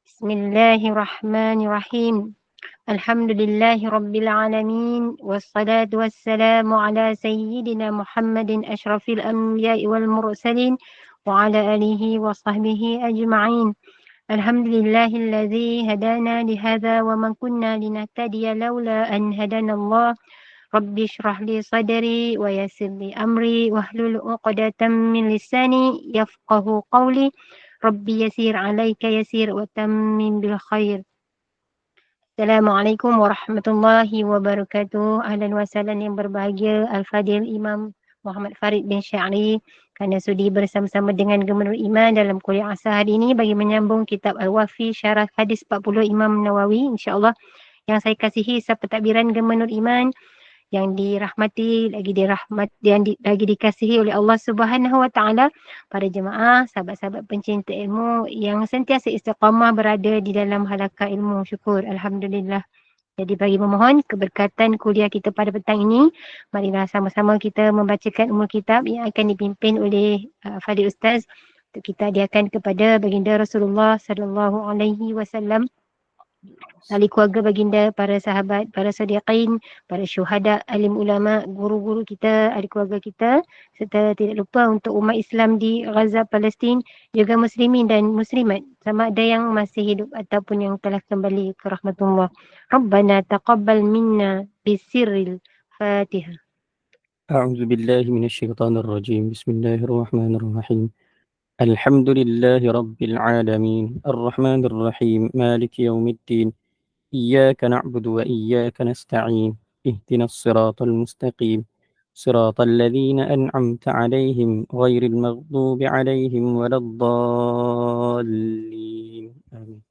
Bismillahirrahmanirrahim. Alhamdulillahi rabbil alamin wassalatu wassalamu ala sayyidina Muhammadin asyrafil anbiya'i wal mursalin wa ala alihi wa sahbihi ajma'in. Alhamdulillahilladzi hadana lihadza wa ma kunna linahtadiya laula an hadanallah. Rabbi shrah li sadri wa yassir li amri wahlul 'uqdatam min lisani yafqahu qawli. Rabbi yasir 'alaika yasir wa tammim bil khair. Assalamualaikum warahmatullahi wabarakatuh. Ahlan wa sahlan yang berbahagia Al-Fadil Imam Muhammad Farid bin Sya'ri kerana sudi bersama-sama dengan Gemenur Iman dalam kuliah asar hari ini bagi menyambung kitab Al-Wafi Syarah Hadis 40 Imam Nawawi, insya-Allah. Yang saya kasihi sahabat takbiran Gemenur Iman yang dirahmati, lagi dikasihi oleh Allah Subhanahu Wa Taala, para jemaah, sahabat-sahabat pencinta ilmu yang sentiasa istiqamah berada di dalam halaqah ilmu. Syukur, alhamdulillah. Jadi bagi memohon keberkatan kuliah kita pada petang ini, marilah sama-sama kita membacakan umul kitab yang akan dipimpin oleh Fadil Ustaz untuk kita hadiahkan kepada baginda Rasulullah sallallahu alaihi wasallam, ahli keluarga baginda, para sahabat, para sadiqin, para syuhada, alim ulama, guru-guru kita, ahli keluarga kita, serta tidak lupa untuk umat Islam di Gaza, Palestin, juga muslimin dan muslimat, sama ada yang masih hidup ataupun yang telah kembali ke rahmatullah. Rabbana taqabbal minna bisirril Fatihah. أعوذ بالله من الشيطان الرجيم. بسم الله الرحمن الرحيم. الحمد لله رب العالمين الرحمن الرحيم مالك يوم الدين إياك نعبد وإياك نستعين اهدنا الصراط المستقيم صراط الذين أنعمت عليهم غير المغضوب عليهم ولا الضالين آمين.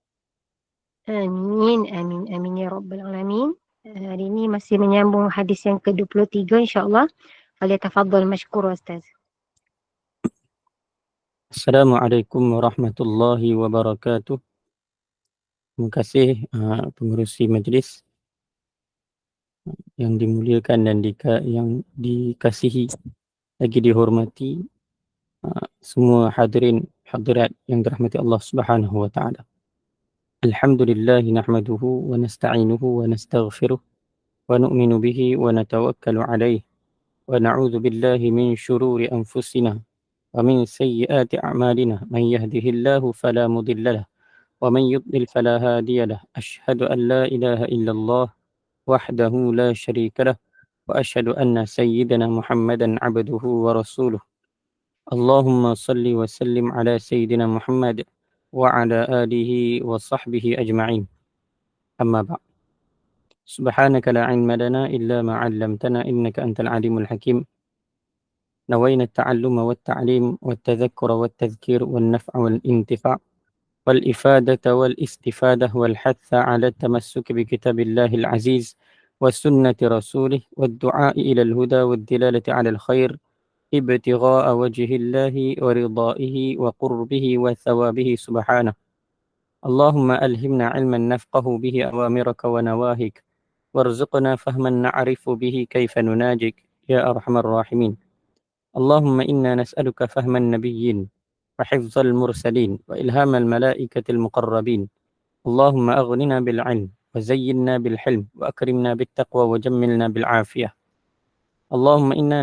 Amin, amin, amin ya Rabbal Alamin. Hari ini masih menyambung hadis yang ke-23 insyaAllah. Falyatafaddal mashkur Ustaz. Assalamualaikum warahmatullahi wabarakatuh. Terima kasih pengerusi majlis yang dimuliakan dan yang dikasihi lagi dihormati semua hadirin hadirat yang dirahmati Allah Subhanahu wa taala. Alhamdulillah nahmaduhu wa nasta'inuhu wa nastaghfiruh wa nu'minu bihi wa natawakkalu alayh wa na'udzu billahi min shururi anfusina wa min sayyiati a'malina man yahdihillahu fala mudilla lahu wa man yudlil fala hadiya lahu. Asyhadu an la ilaha illallah wahdahu la syarika lahu wa asyhadu anna sayyidana Muhammadan 'abduhu wa rasuluh. Allahumma salli wa sallim ala sayyidina Muhammad wa ala alihi wa sahbihi ajma'in. Amma ba'd. Subhanaka la ilma lana illa ma 'allamtana innaka antal alimul hakim. نوينا التعلم والتعليم والتذكر والتذكير والنفع والانتفاع والإفادة والاستفادة والحث على التمسك بكتاب الله العزيز وسنة رسوله والدعاء إلى الهدى والدلالة على الخير ابتغاء وجه الله ورضائه وقربه وثوابه سبحانه. اللهم ألهمنا علما نفقه به أوامرك ونواهيك وارزقنا فهما نعرف به كيف نناجك يا أرحم الراحمين. اللهم إنا نسألك فهم النبيين وحفظ المرسلين وإلهام الملائكة المقربين. اللهم أغننا بالعلم وزينا بالحلم وأكرمنا بالتقوى وجملنا بالعافية. اللهم إنا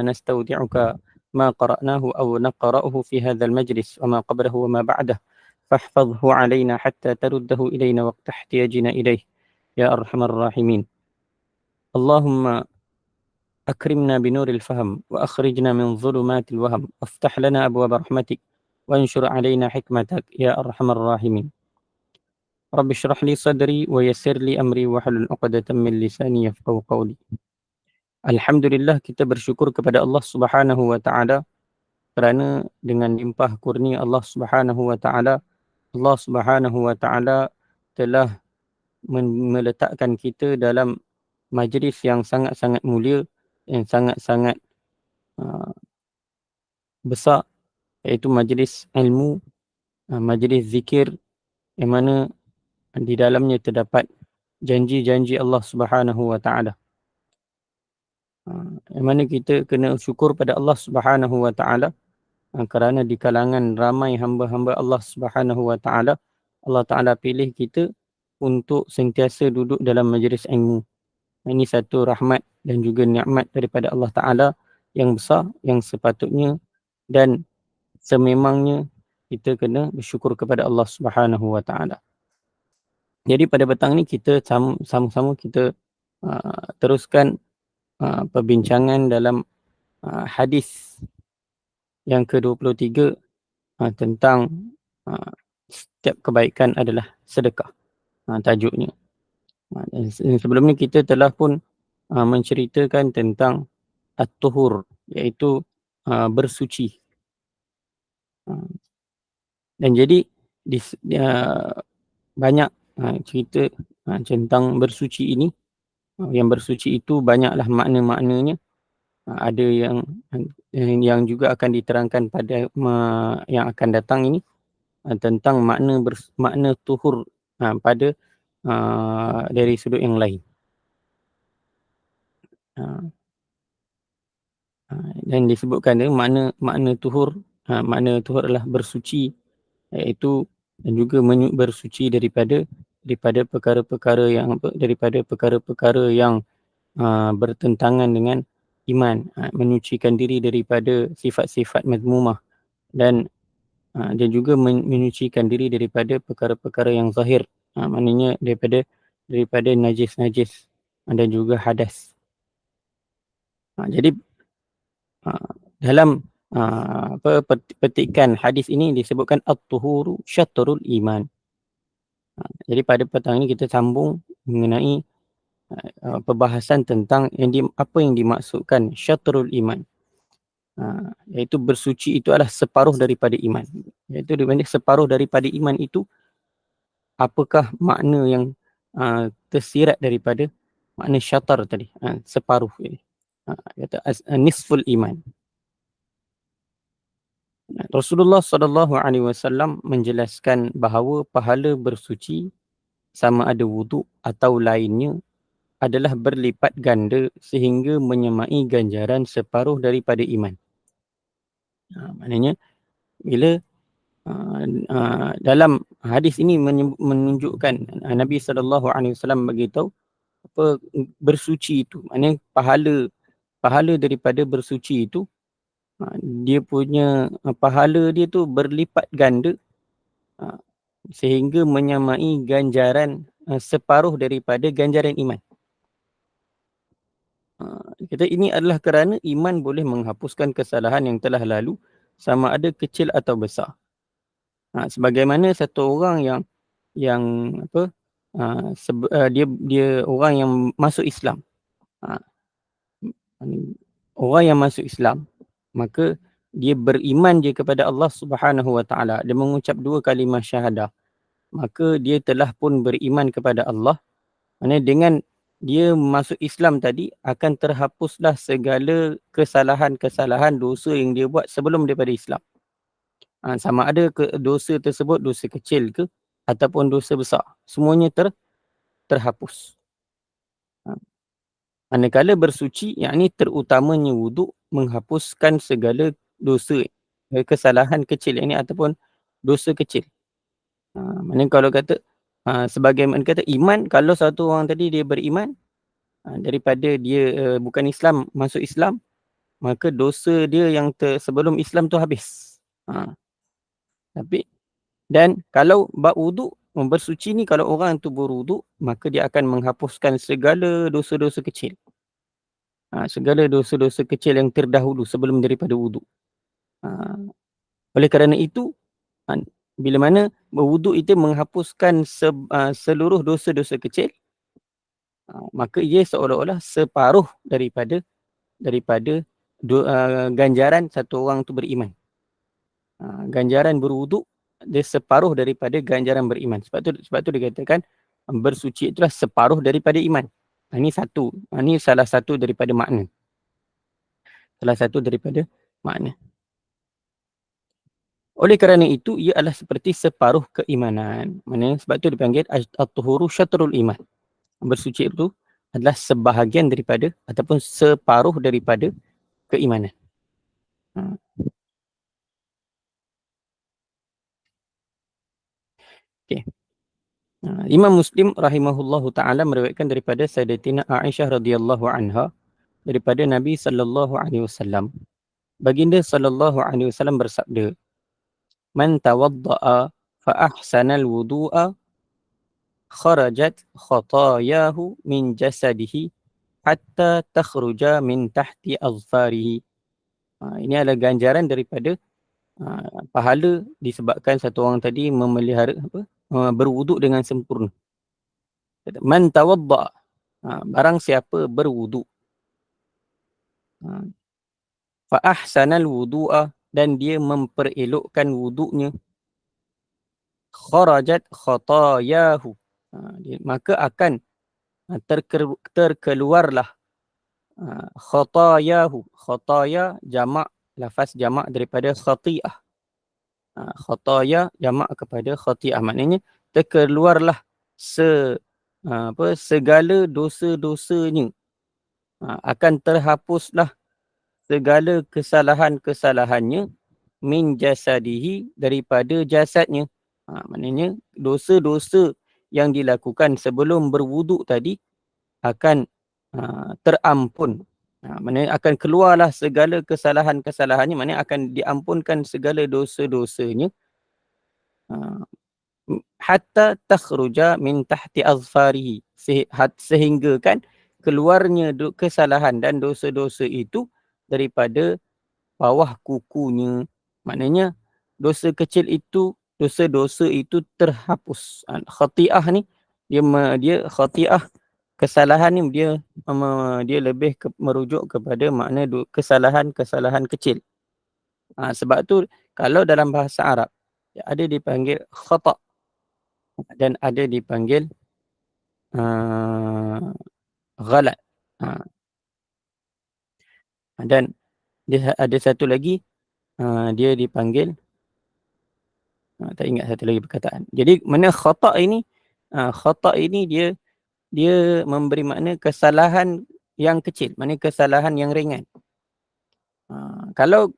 نستودعك ما قرأناه أو نقرأه في هذا المجلس وما قبله وما بعده، فاحفظه علينا حتى ترده إلينا وقت احتياجنا إليه يا أرحم الراحمين. اللهم أكرمنا بنور الفهم وأخرجنا من ظلمات الوهم وافتح لنا أبواب رحمتك وانشر علينا حكمتك يا أرحم الراحمين. رب اشرح لي صدري ويسر لي أمري واحلل عقدة من لساني يفقهوا قولي. Alhamdulillah, kita bersyukur kepada Allah Subhanahu wa taala kerana dengan limpah kurnia Allah Subhanahu wa taala, Allah Subhanahu wa taala telah meletakkan kita dalam majlis yang sangat-sangat mulia, yang sangat-sangat besar, iaitu majlis ilmu, majlis zikir, yang mana di dalamnya terdapat janji-janji Allah Subhanahu wa taala. Yang mana kita kena syukur pada Allah Subhanahu wa taala kerana di kalangan ramai hamba-hamba Allah Subhanahu Wa Taala, Allah Taala pilih kita untuk sentiasa duduk dalam majlis ilmu. Ini satu rahmat dan juga nikmat daripada Allah Taala yang besar, yang sepatutnya dan sememangnya kita kena bersyukur kepada Allah Subhanahu Wa Taala. Jadi pada petang ni kita sama-sama kita teruskan perbincangan dalam hadis yang ke-23 tentang setiap kebaikan adalah sedekah, tajuknya. Dan sebelum ni kita telah pun menceritakan tentang at-tuhur, iaitu bersuci. Dan jadi banyak cerita tentang bersuci ini. Yang bersuci itu banyaklah makna-maknanya. Ada yang juga akan diterangkan pada yang akan datang ini, tentang makna tuhur pada dari sudut yang lain. Dan disebutkan makna tuhur adalah bersuci, iaitu dan juga bersuci daripada perkara-perkara yang bertentangan dengan iman, menyucikan diri daripada sifat-sifat mazmumah dan juga menyucikan diri daripada perkara-perkara yang zahir, maknanya daripada najis-najis dan juga hadas. Jadi dalam petikan hadis ini disebutkan at-tuhuru syatrul iman. Jadi pada petang ini kita sambung mengenai perbahasan tentang apa yang dimaksudkan syatrul iman. Iaitu bersuci itu adalah separuh daripada iman. Iaitu separuh daripada iman itu, apakah makna yang tersirat daripada makna syatar tadi, separuh ini. Kata nisful iman. Rasulullah SAW menjelaskan bahawa pahala bersuci sama ada wuduk atau lainnya adalah berlipat ganda sehingga menyamai ganjaran separuh daripada iman. Maknanya bila dalam hadis ini menunjukkan Nabi SAW beritahu apa bersuci itu, maknanya pahala daripada bersuci itu, dia punya pahala dia tu berlipat ganda sehingga menyamai ganjaran separuh daripada ganjaran iman. Kata ini adalah kerana iman boleh menghapuskan kesalahan yang telah lalu sama ada kecil atau besar. Sebagaimana satu orang yang dia orang yang masuk Islam. Orang yang masuk Islam, maka dia beriman je kepada Allah Subhanahu Wa Taala. Dia mengucap 2 kalimah syahadah. Maka dia telah pun beriman kepada Allah. Maksudnya dengan dia masuk Islam tadi, akan terhapuslah segala kesalahan-kesalahan dosa yang dia buat sebelum daripada Islam. Sama ada dosa tersebut dosa kecil ke ataupun dosa besar, semuanya terhapus. Manakala bersuci, yakni terutamanya wuduk, menghapuskan segala dosa, kesalahan kecil ini ataupun dosa kecil. Maknanya kalau kata sebagaimana kata iman, kalau satu orang tadi dia beriman, daripada dia bukan Islam masuk Islam, maka dosa dia yang sebelum Islam tu habis. Dan kalau bab wuduk, bersuci ni, kalau orang tu berwuduk, maka dia akan menghapuskan segala dosa-dosa kecil. Segala dosa-dosa kecil yang terdahulu sebelum daripada wuduk. Oleh kerana itu, bila mana berwuduk itu menghapuskan seluruh dosa-dosa kecil, maka ia seolah-olah separuh daripada ganjaran satu orang tu beriman. Ganjaran berwuduk dia separuh daripada ganjaran beriman. Sebab tu dikatakan bersuci itulah separuh daripada iman. Ini salah satu daripada makna. Oleh kerana itu, ia adalah seperti separuh keimanan. Sebab tu dipanggil at-tuhuru syatrul iman. Bersuci itu adalah sebahagian daripada ataupun separuh daripada keimanan. Okey. Imam Muslim rahimahullahu taala meriwayatkan daripada Sayyidatina Aisyah radhiyallahu anha daripada Nabi sallallahu alaihi wasallam. Baginda sallallahu alaihi wasallam bersabda, "Man tawadda'a fa ahsana al-wudu'a kharajat khatayahu min jasadihi hatta takhruja min tahti azfarihi." Ini adalah ganjaran daripada pahala disebabkan satu orang tadi memelihara berwuduk dengan sempurna. Man tawadda, barang siapa berwuduk, fa ahsanal wudu'a, dan dia memperelokkan wuduknya, kharajat khatayahu, maka akan terkeluarlah khatayahu. Khataya jamak, lafaz jamak daripada khati'ah. Khataya jamak kepada khati'ah, maknanya terkeluarlah segala dosa-dosanya, akan terhapuslah segala kesalahan-kesalahannya, min jasadihi, daripada jasadnya. Maknanya dosa-dosa yang dilakukan sebelum berwuduk tadi akan terampun. Maknanya akan keluarlah segala kesalahan-kesalahannya, maknanya akan diampunkan segala dosa-dosanya, hatta takhruja min tahti azfarihi, sehingga kan keluarnya kesalahan dan dosa-dosa itu daripada bawah kukunya. Maknanya dosa kecil itu, dosa-dosa itu terhapus. Khati'ah ni dia khati'ah, kesalahan ni dia lebih merujuk kepada makna kesalahan-kesalahan kecil. Sebab tu kalau dalam bahasa Arab ada dipanggil khata' dan ada dipanggil ghalat. Dan dia ada satu lagi, dia dipanggil, tak ingat satu lagi perkataan. Jadi mana khata' ini, dia memberi makna kesalahan yang kecil, makna kesalahan yang ringan. Kalau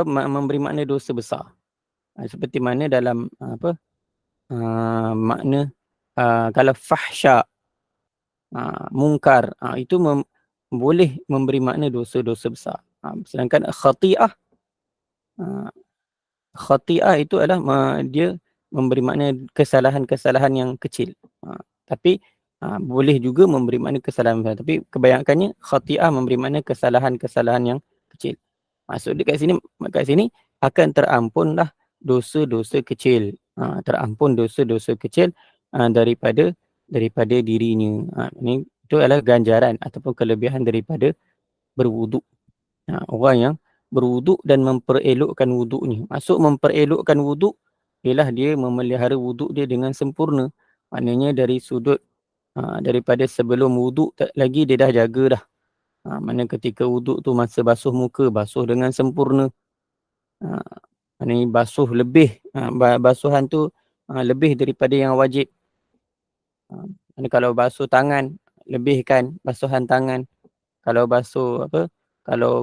memberi makna dosa besar, seperti mana dalam makna kalau fahsya, mungkar, itu boleh memberi makna dosa-dosa besar. Sedangkan khati'ah itu adalah dia memberi makna kesalahan-kesalahan yang kecil. Tapi boleh juga memberi makna kesalahan besar. Tapi kebanyakannya khati'ah memberi makna kesalahan-kesalahan yang kecil. Maksud dia kat sini akan terampunlah dosa-dosa kecil. Terampun dosa-dosa kecil daripada dirinya. Itu adalah ganjaran ataupun kelebihan daripada berwuduk. Orang yang berwuduk dan memperelokkan wuduknya. Maksud memperelokkan wuduk ialah dia memelihara wuduk dia dengan sempurna. Maknanya dari sudut daripada sebelum wuduk lagi dia dah jaga dah. Mana ketika wuduk tu masa basuh muka, basuh dengan sempurna. Maknanya basuh lebih, basuhan tu lebih daripada yang wajib. Kalau basuh tangan, lebihkan basuhan tangan. Kalau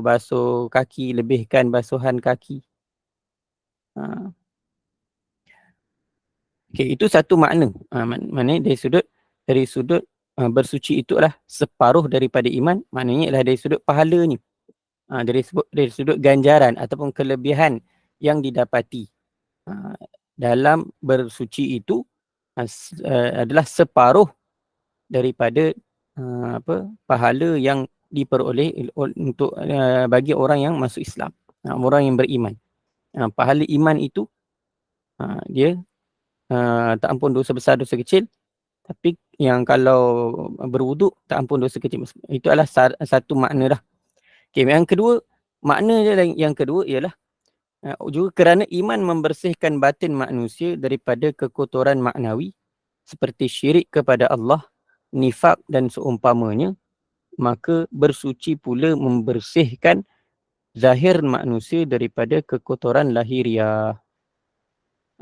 basuh kaki, lebihkan basuhan kaki. Okay, itu satu makna. Maknanya dari sudut bersuci itu adalah separuh daripada iman. Maknanya adalah dari sudut pahalanya. Dari sudut ganjaran ataupun kelebihan yang didapati dalam bersuci itu adalah separuh daripada pahala yang diperoleh untuk bagi orang yang masuk Islam, orang yang beriman. Pahala iman itu dia tak ampun dosa besar, dosa kecil. Tapi yang kalau berwuduk tak ampun dosa kecil. Itu adalah satu makna dah. Okay, yang kedua, makna yang kedua ialah juga kerana iman membersihkan batin manusia daripada kekotoran maknawi seperti syirik kepada Allah, nifak dan seumpamanya, maka bersuci pula membersihkan zahir manusia daripada kekotoran lahiriah.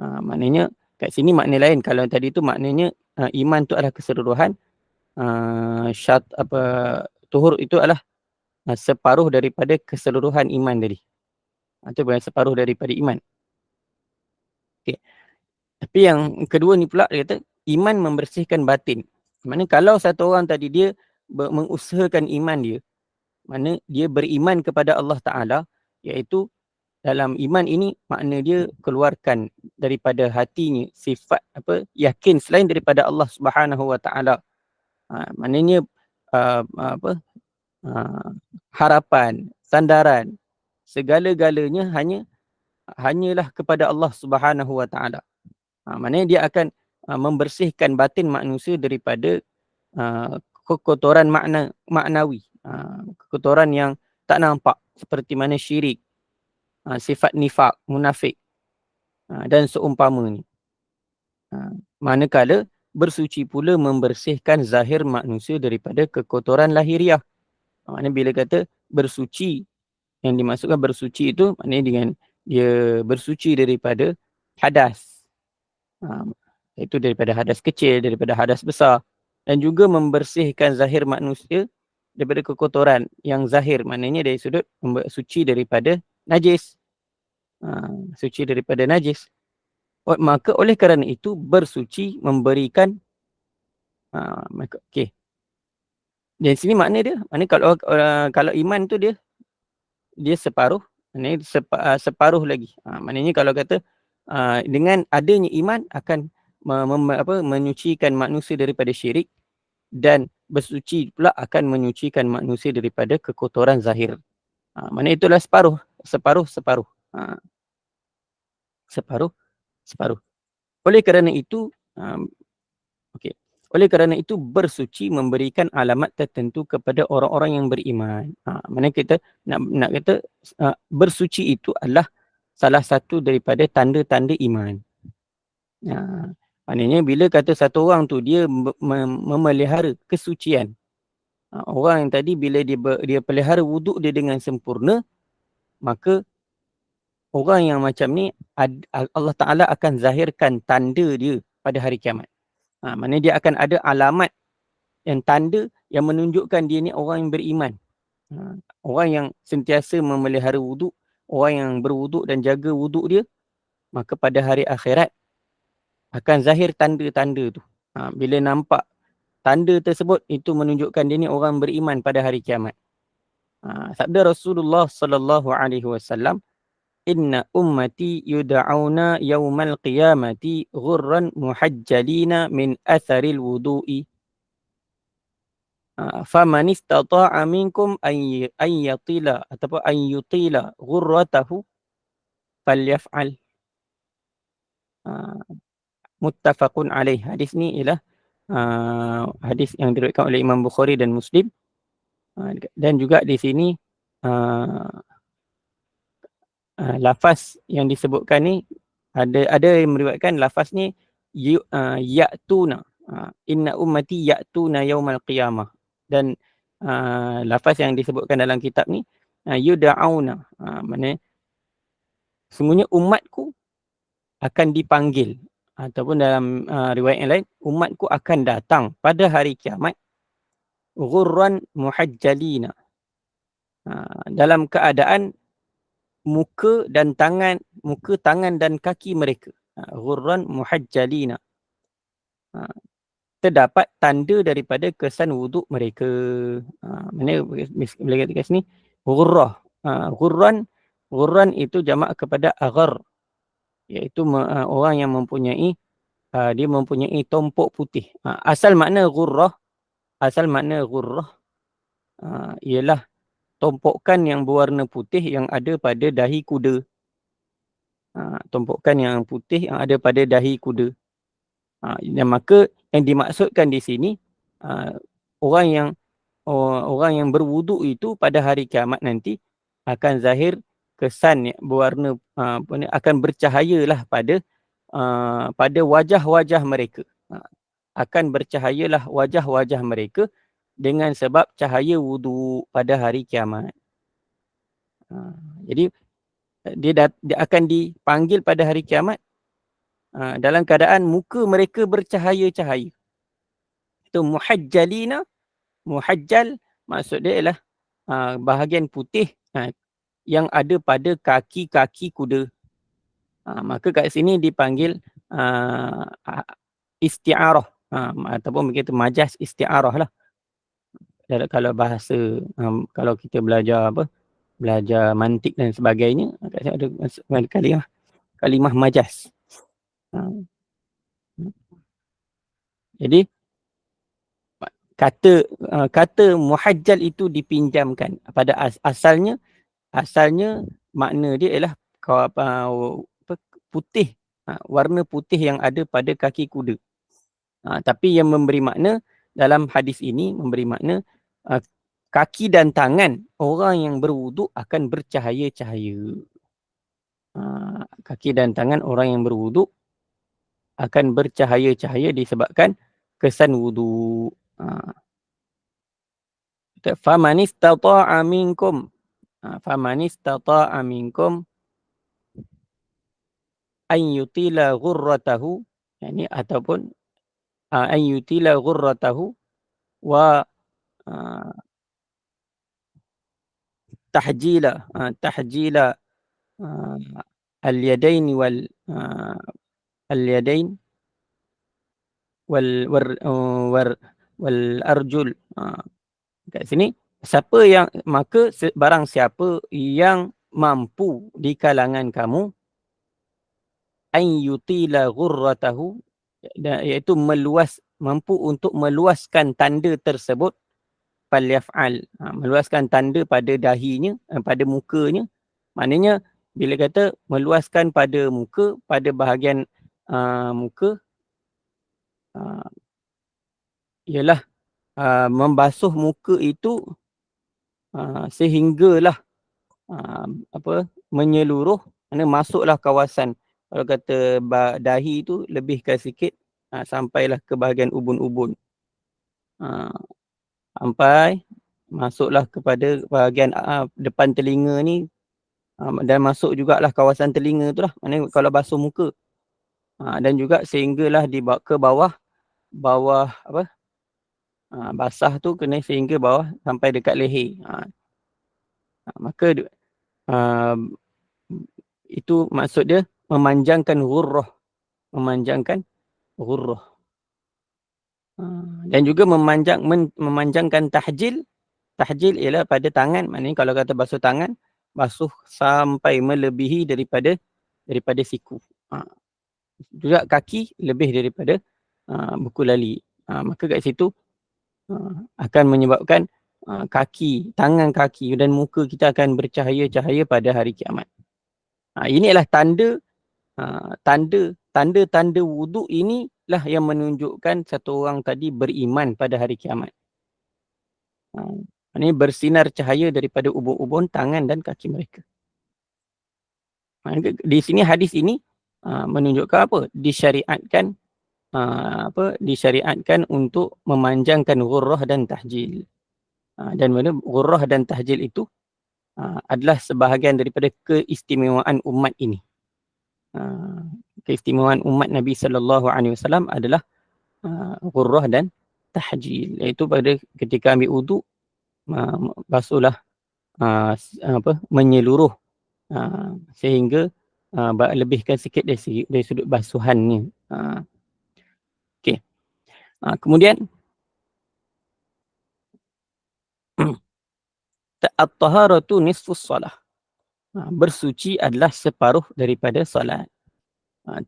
Maknanya kat sini makna lain. Kalau tadi tu maknanya iman tu adalah keseluruhan, tuhur itu adalah separuh daripada keseluruhan iman tadi. Itu bukan separuh daripada iman. Okay. Tapi yang kedua ni pula dia kata iman membersihkan batin. Mana kalau satu orang tadi dia mengusahakan iman dia, mana dia beriman kepada Allah Ta'ala, iaitu dalam iman ini makna dia keluarkan daripada hatinya sifat yakin selain daripada Allah Subhanahu Wa Ta'ala. Maknanya harapan, sandaran, segala-galanya hanyalah kepada Allah Subhanahu Wa Ta'ala. Maknanya dia akan membersihkan batin manusia daripada kekotoran maknawi, kekotoran yang tak nampak seperti mana syirik, sifat nifak, munafik dan seumpamanya. Manakala bersuci pula membersihkan zahir manusia daripada kekotoran lahiriah. Maknanya bila kata bersuci, yang dimaksudkan bersuci itu maknanya dengan dia bersuci daripada hadas. Itu daripada hadas kecil, daripada hadas besar, dan juga membersihkan zahir manusia daripada kekotoran yang zahir, maknanya dari sudut suci daripada najis. Suci daripada najis. Maka oleh kerana itu bersuci memberikan okey. Dan sini makna dia, maknanya kalau iman tu dia separuh, maknanya separuh lagi. Maknanya kalau kata dengan adanya iman akan menyucikan manusia daripada syirik, dan bersuci pula akan menyucikan manusia daripada kekotoran zahir. Maknanya itulah separuh. Separuh. Oleh kerana itu oleh kerana itu bersuci memberikan alamat tertentu kepada orang-orang yang beriman. Mana kita nak kata bersuci itu adalah salah satu daripada tanda-tanda iman. Maknanya bila kata satu orang tu dia memelihara kesucian, orang yang tadi bila dia pelihara wuduk dia dengan sempurna, maka orang yang macam ni Allah Ta'ala akan zahirkan tanda dia pada hari kiamat. Maknanya dia akan ada alamat yang tanda yang menunjukkan dia ni orang yang beriman. Orang yang sentiasa memelihara wuduk, orang yang berwuduk dan jaga wuduk dia, maka pada hari akhirat akan zahir tanda-tanda tu. Bila nampak tanda tersebut, itu menunjukkan dia ni orang beriman pada hari kiamat. Sabda Rasulullah sallallahu alaihi wasallam, "Inna ummati yud'auna yaumal qiyamati ghurran muhajjalina min atharil wudu'i. Faman istata'a minkum an yatila ataupun an yutila ghurratahu falyaf'al." Muttafaqun alaih. Hadis ni ialah hadis yang diriwayatkan oleh Imam Bukhari dan Muslim. Dan juga di sini lafaz yang disebutkan ni ada yang meriwayatkan lafaz ni ya'tuna, inna ummati ya'tuna yaumal qiyamah, dan lafaz yang disebutkan dalam kitab ni yud'auna, maknanya sungguhnya umatku akan dipanggil, ataupun dalam riwayat yang lain, umatku akan datang pada hari kiamat ghurran muhajjalina, dalam keadaan muka, tangan dan kaki mereka. Ghurran muhajjalina. Terdapat tanda daripada kesan wuduk mereka. Mana bila kata kat sini ghurrah. Ghurran itu jamak kepada aghar, iaitu orang yang mempunyai dia mempunyai tompok putih. Asal makna ghurrah ialah tompokan yang berwarna putih yang ada pada dahi kuda. Tompokan yang putih yang ada pada dahi kuda. Dan maka yang dimaksudkan di sini orang yang berwuduk itu pada hari kiamat nanti akan zahir kesan berwarna akan bercahayalah pada wajah-wajah mereka. Akan bercahayalah wajah-wajah mereka dengan sebab cahaya wuduk pada hari kiamat. Jadi dia akan dipanggil pada hari kiamat dalam keadaan muka mereka bercahaya-cahaya. Itu muhajjalina. Muhajjal maksud dia ialah bahagian putih yang ada pada kaki-kaki kuda. Maka kat sini dipanggil isti'arah, ataupun begitu majas isti'arah lah. Kalau bahasa, kalau kita belajar belajar mantik dan sebagainya, ada kalimah majas. Jadi kata muhajjal itu dipinjamkan pada asalnya makna dia ialah putih, warna putih yang ada pada kaki kuda. Tapi yang memberi makna dalam hadis ini memberi makna kaki dan tangan orang yang berwuduk akan bercahaya-cahaya. Kaki dan tangan orang yang berwuduk akan bercahaya-cahaya disebabkan kesan wuduk. Faman istata'a minkum an yutila ghurratahu, yani ataupun an yutila ghurratahu wa tahjila al-yadain wal arjul. Kat sini barang siapa yang mampu di kalangan kamu an yutila ghurratahu, iaitu mampu untuk meluaskan tanda tersebut, falyaf'al, meluaskan tanda pada dahinya, pada mukanya. Maknanya bila kata meluaskan pada muka, pada bahagian muka, ialah membasuh muka itu sehinggalah menyeluruh, masuklah kawasan, kalau kata dahi itu lebihkan sikit, sampailah ke bahagian ubun-ubun, sampai masuklah kepada bahagian depan telinga ni, dan masuk jugalah kawasan telinga tu lah, maknanya kalau basuh muka, dan juga sehinggalah ke bawah basah tu kena sehingga bawah sampai dekat leher. Maka itu maksud dia memanjangkan ghurrah, dan juga memanjangkan tahjil. Tahjil ialah pada tangan, maknanya kalau kata basuh tangan, basuh sampai melebihi daripada siku. Juga kaki lebih daripada buku lali. Maka kat situ akan menyebabkan tangan kaki dan muka kita akan bercahaya-cahaya pada hari kiamat. Ini adalah tanda wuduk, inilah yang menunjukkan satu orang tadi beriman pada hari kiamat. Ini bersinar cahaya daripada ubun-ubun tangan dan kaki mereka. Di sini hadis ini menunjukkan apa? Disyariatkan untuk memanjangkan ghurrah dan tahjil. Dan mana ghurrah dan tahjil itu adalah sebahagian daripada keistimewaan umat ini. Keistimewaan umat Nabi SAW adalah ghurrah dan tahjil, iaitu pada ketika ambil wuduk, basuhlah menyeluruh, sehingga lebihkan sikit dari sudut basuhannya. Okey. Kemudian at-taharatu nisfus salah. Bersuci adalah separuh daripada solat.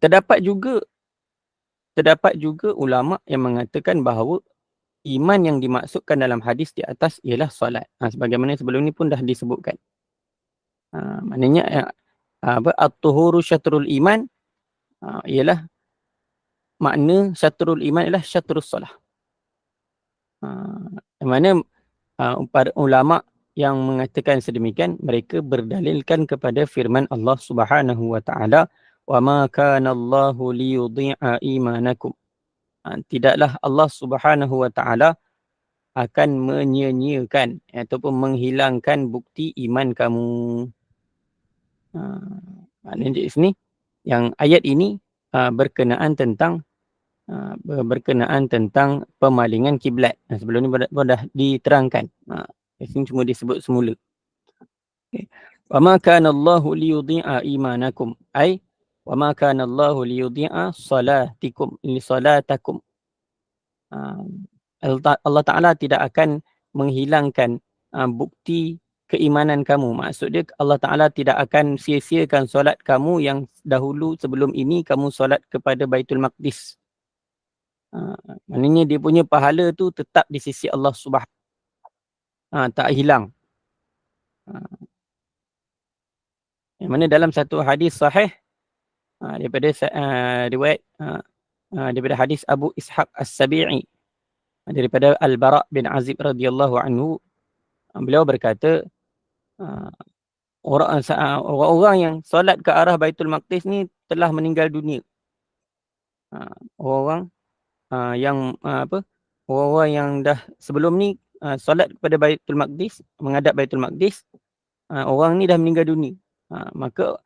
Terdapat juga ulama yang mengatakan bahawa iman yang dimaksudkan dalam hadis di atas ialah solat. Sebagaimana sebelum ni pun dah disebutkan. Maknanya at-tuhuru syatrul iman, ialah makna syatrul iman ialah syatrus solah. Yang mana para ulama yang mengatakan sedemikian, mereka berdalilkan kepada firman Allah Subhanahu wa taala, wa ma kana Allahu liyudhi'a imanakum. Tidaklah Allah Subhanahu wa taala akan menyia-nyiakan ataupun menghilangkan bukti iman kamu. Maknanya di sini yang ayat ini berkenaan tentang pemalingan kiblat. Sebelum ni dah diterangkan. Di sini cuma disebut semula. Wa ma kana Allahu liyudhi'a imanakum, ai wa ma kana Allahu liyudhi'a salatakum. Allah Ta'ala tidak akan menghilangkan bukti keimanan kamu. Maksud dia Allah Ta'ala tidak akan sia-siakan solat kamu yang dahulu sebelum ini kamu solat kepada Baitul Maqdis. Maknanya dia punya pahala tu tetap di sisi Allah Subhanahu, tak hilang. Yang mana dalam satu hadis sahih daripada riwayat daripada hadis Abu Ishaq As-Sabi'i daripada Al-Bara' bin Azib radhiyallahu anhu, beliau berkata orang-orang yang solat ke arah Baitul Maqdis ni telah meninggal dunia. Orang yang orang yang dah sebelum ni solat kepada Baitul Maqdis, menghadap Baitul Maqdis, orang ni dah meninggal dunia. Maka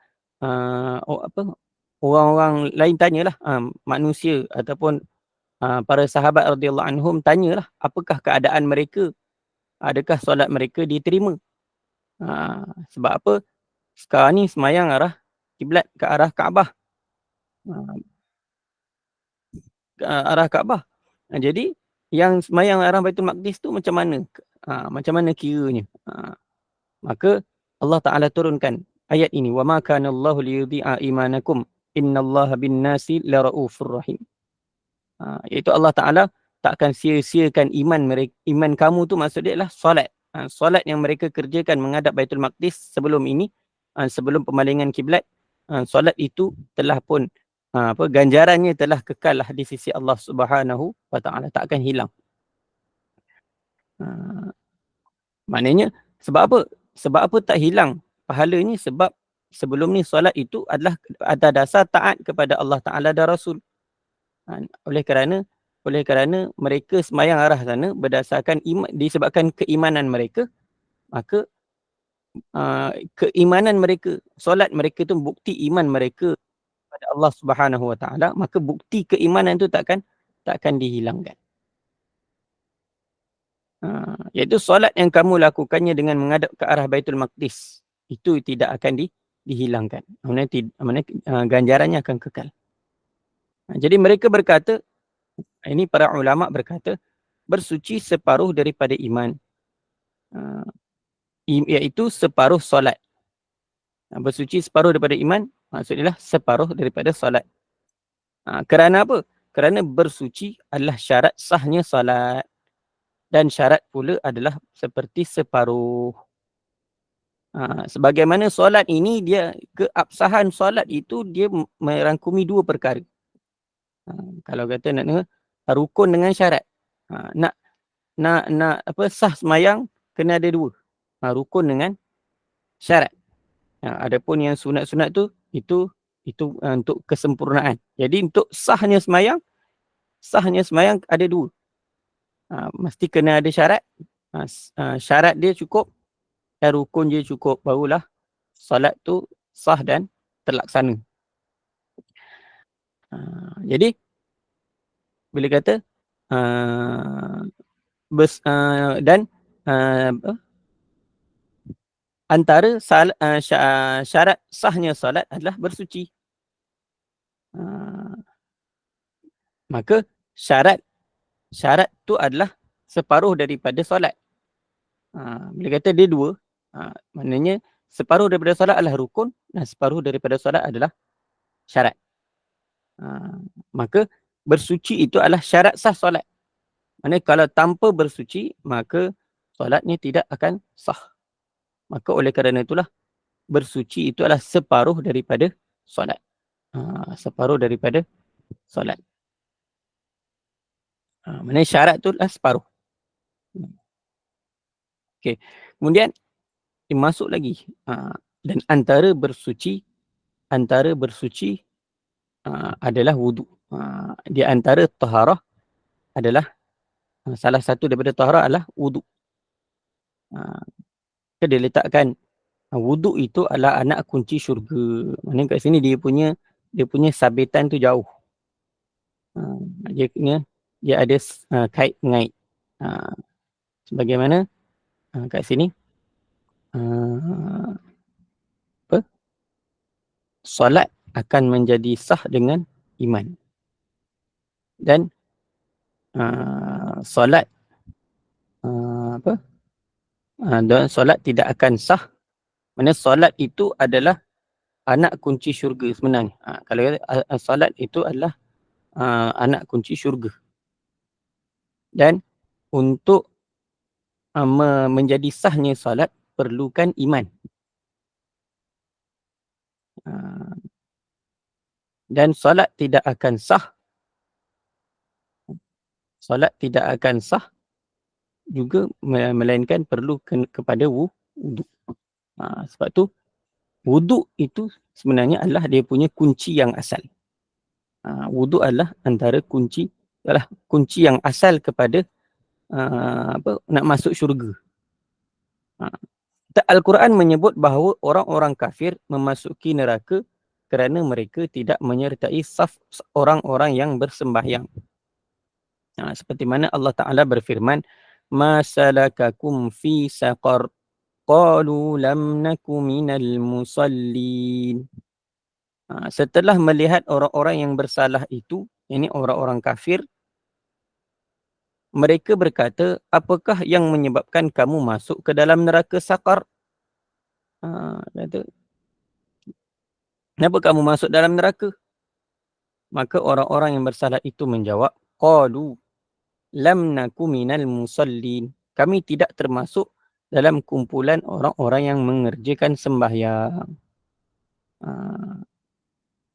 orang-orang lain tanyalah, manusia ataupun para sahabat radhiyallahu anhum tanyalah apakah keadaan mereka, adakah solat mereka diterima. Sebab apa? Sekarang ni semayang arah kiblat ke arah Kaabah. Arah Kaabah. Jadi yang semayang arah Baitul Maqdis tu macam mana? Macam mana kiranya? Maka Allah Ta'ala turunkan ayat ini, wa ma kana Allahu liyudhi'a imanakum innallaha bin-nasi laraufur rahim. Iaitu Allah Ta'ala tak akan sia-siakan iman kamu tu, maksud dia adalah solat. Solat yang mereka kerjakan menghadap Baitul Maqdis sebelum ini, sebelum pemalingan kiblat, solat itu telah pun ganjarannya telah kekal lah di sisi Allah Subhanahu wa Ta'ala, tak akan hilang. Maknanya sebab apa? Sebab apa tak hilang pahalanya? Sebab sebelum ni solat itu adalah atas dasar taat kepada Allah Ta'ala dan Rasul. Oleh kerana mereka semayang arah sana berdasarkan disebabkan keimanan mereka, maka keimanan mereka, solat mereka tu bukti iman mereka kepada Allah Subhanahu wa Ta'ala, maka bukti keimanan tu takkan dihilangkan. Iaitu solat yang kamu lakukannya dengan menghadap ke arah Baitul Maqdis itu tidak akan dihilangkan. Maksudnya ganjarannya akan kekal. Jadi mereka berkata, ini para ulama berkata, bersuci separuh daripada iman, iaitu separuh solat. Bersuci separuh daripada iman, maksudnya separuh daripada solat. Kerana apa? Kerana bersuci adalah syarat sahnya solat. Dan syarat pula adalah seperti separuh. Sebagaimana solat ini, dia keabsahan solat itu dia merangkumi dua perkara. Kalau kata nak rukun dengan syarat. Nak sah semayang kena ada dua. Rukun dengan syarat. Adapun yang sunat-sunat tu itu untuk kesempurnaan. Jadi untuk sahnya semayang ada dua. Mesti kena ada syarat. Syarat dia cukup dan rukun dia cukup, barulah solat tu sah dan terlaksana. Jadi bila kata dan antara syarat sahnya solat adalah bersuci. Maka syarat tu adalah separuh daripada solat. Bila kata dia dua, maknanya separuh daripada solat adalah rukun dan separuh daripada solat adalah syarat. Maka bersuci itu adalah syarat sah solat. Maknanya kalau tanpa bersuci, maka solatnya tidak akan sah. Maka oleh kerana itulah bersuci itu adalah separuh daripada solat. Separuh daripada solat. Maknanya syarat itu adalah separuh. Okey. Kemudian masuk lagi. Dan antara bersuci adalah wuduk. Di antara taharah adalah salah satu daripada taharah adalah wuduk. Dia letakkan wuduk itu adalah anak kunci syurga. Maknanya kat sini dia punya sabitan tu jauh. Dia ada kait mengait. Sebagaimana kat sini solat akan menjadi sah dengan iman. Dan solat dan solat tidak akan sah. Maksudnya solat itu adalah anak kunci syurga sebenarnya. Kalau solat itu adalah anak kunci syurga. Dan untuk menjadi sahnya solat perlukan iman. Dan solat tidak akan sah. Solat tidak akan sah juga melainkan perlu kepada wuduk. Sebab tu wuduk itu sebenarnya adalah dia punya kunci yang asal. Wuduk adalah antara kunci yang asal kepada nak masuk syurga. Al-Quran menyebut bahawa orang-orang kafir memasuki neraka kerana mereka tidak menyertai saf orang-orang yang bersembahyang. Seperti mana Allah Ta'ala berfirman, "Ma salakakum fi saqar, qalu lam naku minal musallin." Setelah melihat orang-orang yang bersalah itu, ini orang-orang kafir, mereka berkata, apakah yang menyebabkan kamu masuk ke dalam neraka Saqar? Kata, kenapa kamu masuk dalam neraka? Maka orang-orang yang bersalah itu menjawab, qalu lam naku minal musallin. Kami tidak termasuk dalam kumpulan orang-orang yang mengerjakan sembahyang.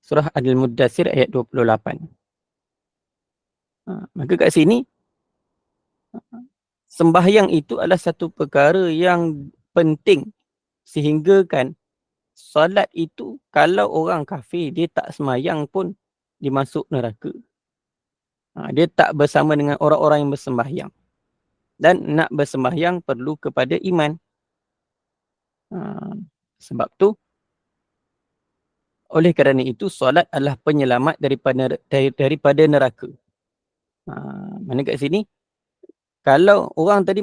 Surah Al-Muddathir ayat 28. Maka kat sini, sembahyang itu adalah satu perkara yang penting. Sehingga kan, solat itu kalau orang kafir dia tak semayang pun dia masuk neraka. Dia tak bersama dengan orang-orang yang bersembahyang. Dan nak bersembahyang perlu kepada iman. Sebab tu, oleh kerana itu solat adalah penyelamat daripada neraka. Mana kat sini, kalau orang tadi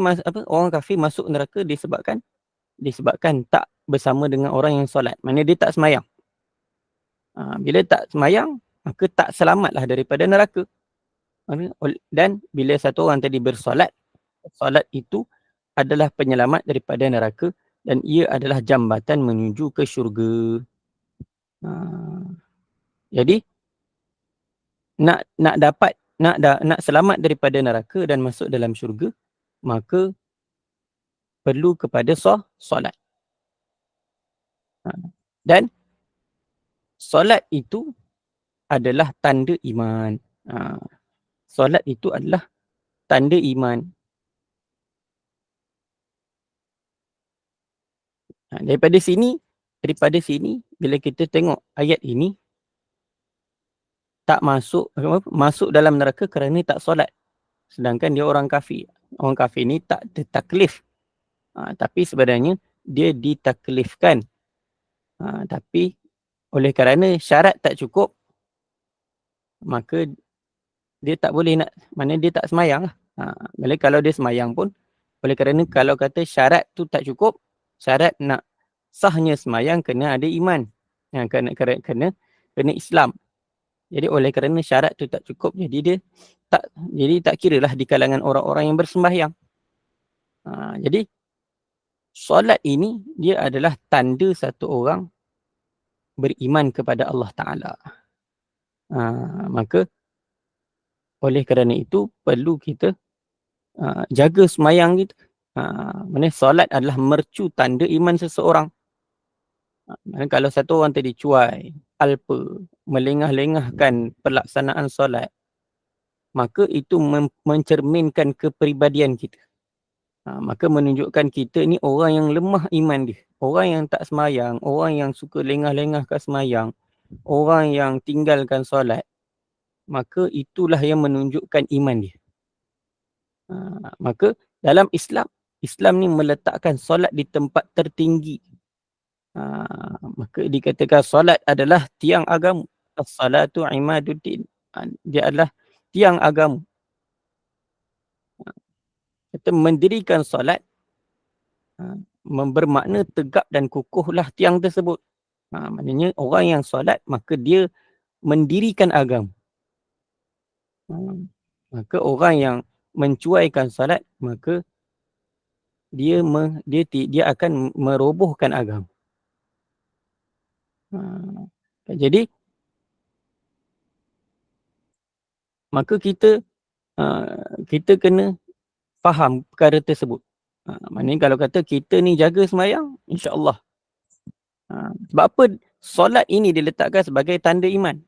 orang kafir masuk neraka disebabkan tak bersama dengan orang yang solat. Maksudnya dia tak semayang. Bila tak semayang, maka tak selamatlah daripada neraka. Dan bila satu orang tadi bersolat, solat itu adalah penyelamat daripada neraka dan ia adalah jambatan menuju ke syurga. Jadi nak selamat daripada neraka dan masuk dalam syurga, maka perlu kepada solat. Dan solat itu adalah tanda iman. Solat itu adalah tanda iman. Daripada sini, bila kita tengok ayat ini, tak masuk dalam neraka kerana tak solat. Sedangkan dia orang kafir. Orang kafir ni tak ditaklif. Tapi sebenarnya dia ditaklifkan. Tapi oleh kerana syarat tak cukup, maka dia tak boleh mana dia tak semayang lah. Kalau dia semayang pun, oleh kerana kalau kata syarat tu tak cukup, syarat nak sahnya semayang kena ada iman. Kena Islam. Jadi oleh kerana syarat tu tak cukup, jadi tak kiralah di kalangan orang-orang yang bersembahyang. Jadi solat ini dia adalah tanda satu orang beriman kepada Allah Ta'ala. Maka oleh kerana itu perlu kita jaga semayang kita. Maksudnya solat adalah mercu tanda iman seseorang. Kalau satu orang tadi cuai, alpa, melengah-lengahkan pelaksanaan solat, maka itu mencerminkan kepribadian kita. Maka menunjukkan kita ni orang yang lemah iman dia. Orang yang tak semayang, orang yang suka lengah-lengahkan semayang, orang yang tinggalkan solat, maka itulah yang menunjukkan iman dia. Maka dalam Islam ni meletakkan solat di tempat tertinggi. Maka dikatakan solat adalah tiang agama. As-salatu imaduddin. Dia adalah tiang agama. Kita mendirikan solat bermakna tegak dan kukuhlah tiang tersebut. Maknanya orang yang solat maka dia mendirikan agama. Maka orang yang mencuaikan solat maka dia akan merobohkan agama. Jadi maka kita kena faham perkara tersebut. Maknanya kalau kata kita ni jaga sembahyang, insya-Allah. Sebab apa solat ini diletakkan sebagai tanda iman?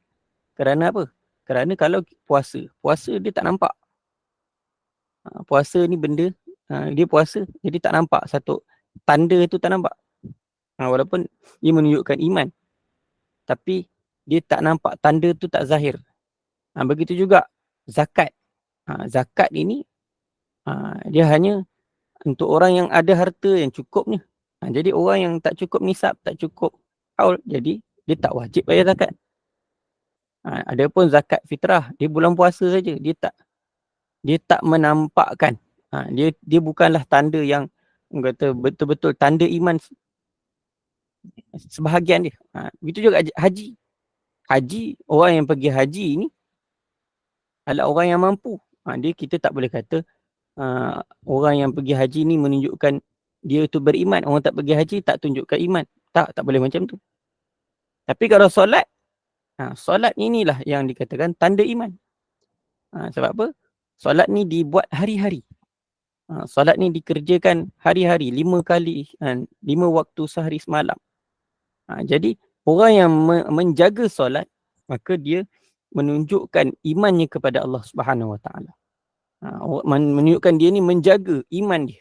Kerana apa? Kerana kalau puasa dia tak nampak. Puasa ni benda, dia puasa jadi tak nampak, satu tanda tu tak nampak. Walaupun dia menunjukkan iman, tapi dia tak nampak, tanda tu tak zahir. Begitu juga zakat. Zakat ini dia hanya untuk orang yang ada harta yang cukupnya. Jadi orang yang tak cukup nisab, tak cukup haul, jadi dia tak wajib bayar zakat. Adapun zakat fitrah, dia bulan puasa saja, dia tak menampakkan. Dia bukanlah tanda yang kata betul-betul tanda iman sebahagian dia. Begitu juga haji. Haji, orang yang pergi haji ni adalah orang yang mampu. Kita tak boleh kata orang yang pergi haji ni menunjukkan dia tu beriman. Orang tak pergi haji tak tunjukkan iman. Tak boleh macam tu. Tapi kalau solat, solat inilah yang dikatakan tanda iman. Sebab apa? Solat ni dibuat hari-hari. Solat ni dikerjakan hari-hari, 5 kali, 5 waktu sehari semalam. Jadi orang yang menjaga solat, maka dia menunjukkan imannya kepada Allah Subhanahu Wa Taala. Menunjukkan dia ni menjaga iman dia.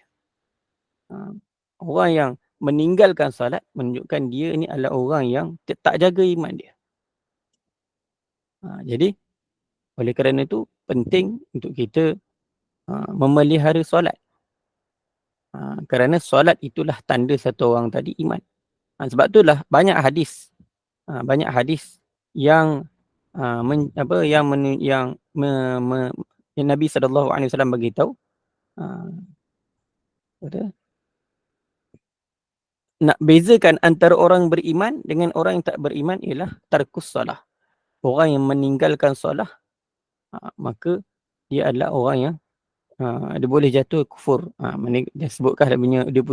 Orang yang meninggalkan solat menunjukkan dia ni adalah orang yang tak jaga iman dia. Jadi oleh kerana itu penting untuk kita memelihara solat. Kerana solat itulah tanda satu orang tadi iman. Sebab itulah banyak hadis yang yang Nabi SAW beritahu nak bezakan antara orang beriman dengan orang yang tak beriman ialah tarkus solah. Orang yang meninggalkan solah, maka dia adalah orang yang dia boleh jatuh kufur. Dia sebutkan dia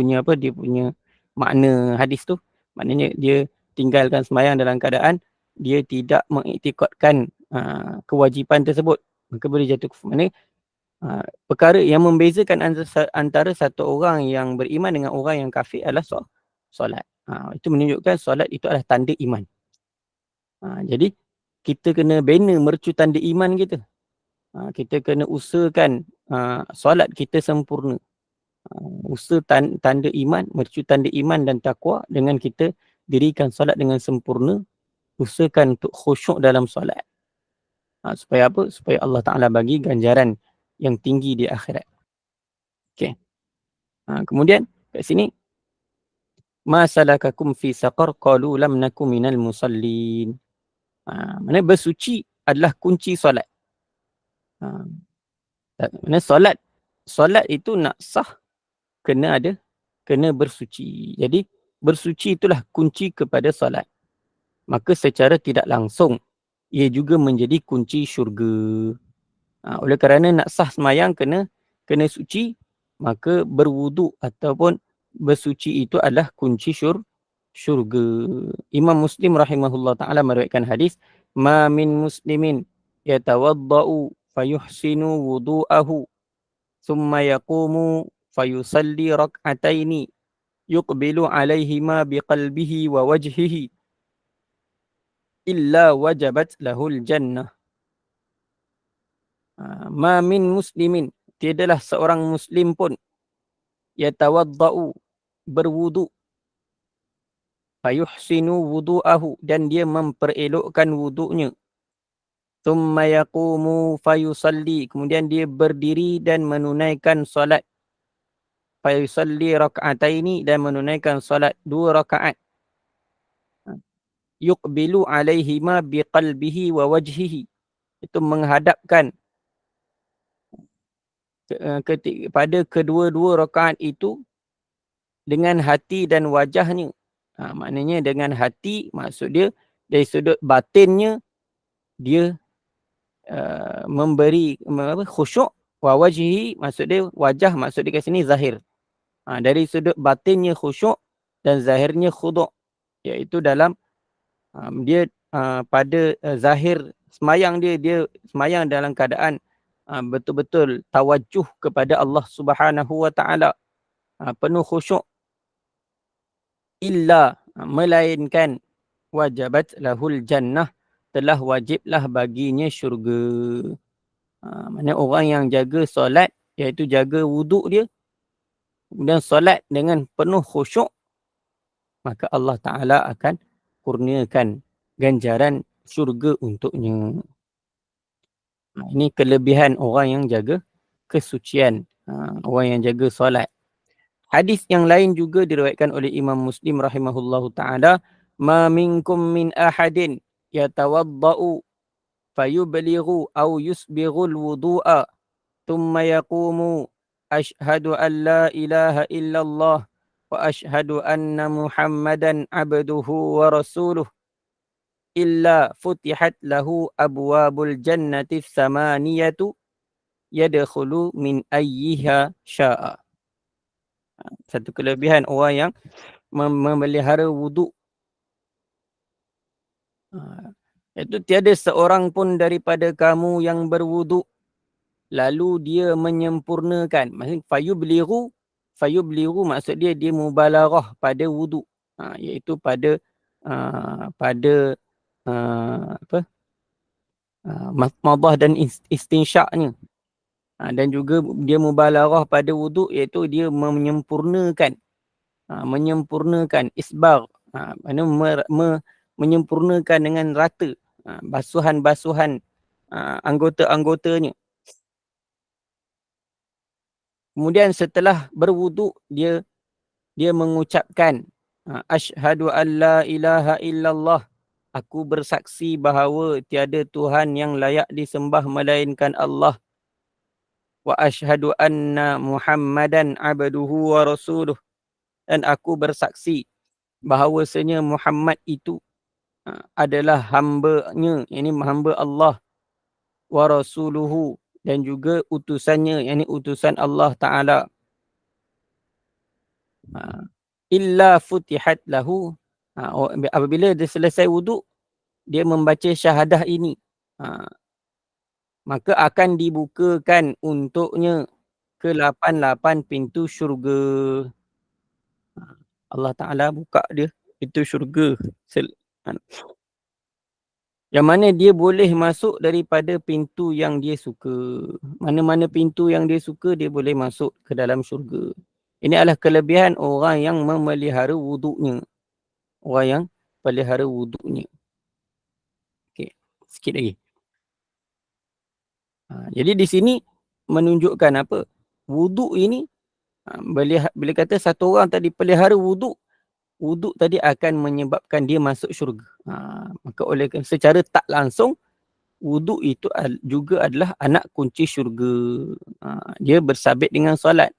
punya makna hadis tu. Maknanya dia tinggalkan sembahyang dalam keadaan dia tidak mengiktikadkan kewajipan tersebut, maka boleh jatuh kufur. Maknanya perkara yang membezakan antara satu orang yang beriman dengan orang yang kafir adalah solat. Itu menunjukkan solat itu adalah tanda iman. Jadi kita kena bina mercu tanda iman kita. Kita kena usahakan solat kita sempurna. Usaha tanda iman, mercu tanda iman dan takwa dengan kita dirikan solat dengan sempurna. Usahakan untuk khusyuk dalam solat. Supaya apa? Supaya Allah Ta'ala bagi ganjaran yang tinggi di akhirat. Okay. Kemudian kat sini, ma salakakum fi saqar qalu lam nakum minal musallin. Maksudnya bersuci adalah kunci solat. Maksudnya solat itu nak sah kena bersuci. Jadi bersuci itulah kunci kepada solat. Maka secara tidak langsung ia juga menjadi kunci syurga. Oleh kerana nak sah semayang kena suci, maka berwuduk ataupun bersuci itu adalah kunci syurga. Imam Muslim rahimahullah ta'ala meriwayatkan hadis, ma min muslimin yatawadda'u fayuhsinu wudu'ahu thumma yaqumu fayusalli rak'ataini yuqbilu alaihima biqalbihi wa wajhihi illa wajabat lahul jannah. Ma min muslimin, tiadalah seorang muslim pun yatawadda'u, berwuduk, fayuhsinu wudu'ahu, dan dia memperelokkan wuduknya, thumma yaqumu fayusalli, kemudian dia berdiri dan menunaikan solat, fayusalli rak'ataini, dan menunaikan solat 2 rakaat, yuqbilu alaihima biqalbihi wa wajhihi, itu menghadapkan pada kedua-dua rakaat itu dengan hati dan wajahnya, Maknanya dengan hati, maksud dia dari sudut batinnya dia memberi khusyuk. Wa wajhi, maksud dia wajah, maksud dia kat sini zahir. Dari sudut batinnya khusyuk dan zahirnya khuduk, iaitu dalam dia pada zahir semayang dia semayang dalam keadaan betul-betul tawajuh kepada Allah Subhanahu wa taala, penuh khusyuk. Illa, melainkan wajabat lahul jannah, telah wajiblah baginya syurga. Mana orang yang jaga solat, iaitu jaga wuduk dia, kemudian solat dengan penuh khusyuk, maka Allah Ta'ala akan kurniakan ganjaran syurga untuknya. Ini kelebihan orang yang jaga kesucian, orang yang jaga solat. Hadis yang lain juga diriwayatkan oleh Imam Muslim rahimahullahu ta'ala. Ma minkum min ahadin yatawadda'u fayublighu aw yusbighul wudu'a thumma yaqumu ashhadu an la ilaha illallah wa ashhadu anna muhammadan abduhu wa rasuluh illa futihat lahu abwabul jannati tsamaniyatu yadkhulu min ayyiha sya'a. Satu kelebihan orang yang memelihara wuduk, iaitu tiada seorang pun daripada kamu yang berwuduk lalu dia menyempurnakan. Maksudnya fayublighu maksud dia mubalarah pada wuduk, iaitu pada madah dan istinsyaknya. Dan juga dia mubalarah pada wuduk, iaitu dia menyempurnakan isbagh, menyempurnakan dengan rata basuhan-basuhan anggota-anggotanya. Kemudian setelah berwuduk dia mengucapkan asyhadu an la ilaha illallah, aku bersaksi bahawa tiada Tuhan yang layak disembah melainkan Allah. Wa asyhadu anna muhammadan abduhu wa rasuluh, dan aku bersaksi bahawasanya Muhammad itu adalah hamba-Nya, yakni hamba Allah, wa rasuluhu, dan juga utusannya, yakni utusan Allah Ta'ala. Illa futihat lahu, apabila dia selesai wuduk, dia membaca syahadah ini, maka akan dibukakan untuknya ke-8 pintu syurga. Allah Ta'ala buka dia pintu syurga. Yang mana dia boleh masuk daripada pintu yang dia suka. Mana-mana pintu yang dia suka, dia boleh masuk ke dalam syurga. Ini adalah kelebihan orang yang memelihara wuduknya. Orang yang pelihara wuduknya. Okey, sikit lagi. Jadi di sini menunjukkan apa? Wuduk ini, bila kata satu orang tadi pelihara wuduk, wuduk tadi akan menyebabkan dia masuk syurga. Maka oleh secara tak langsung, wuduk itu juga adalah anak kunci syurga. Dia bersabit dengan solat.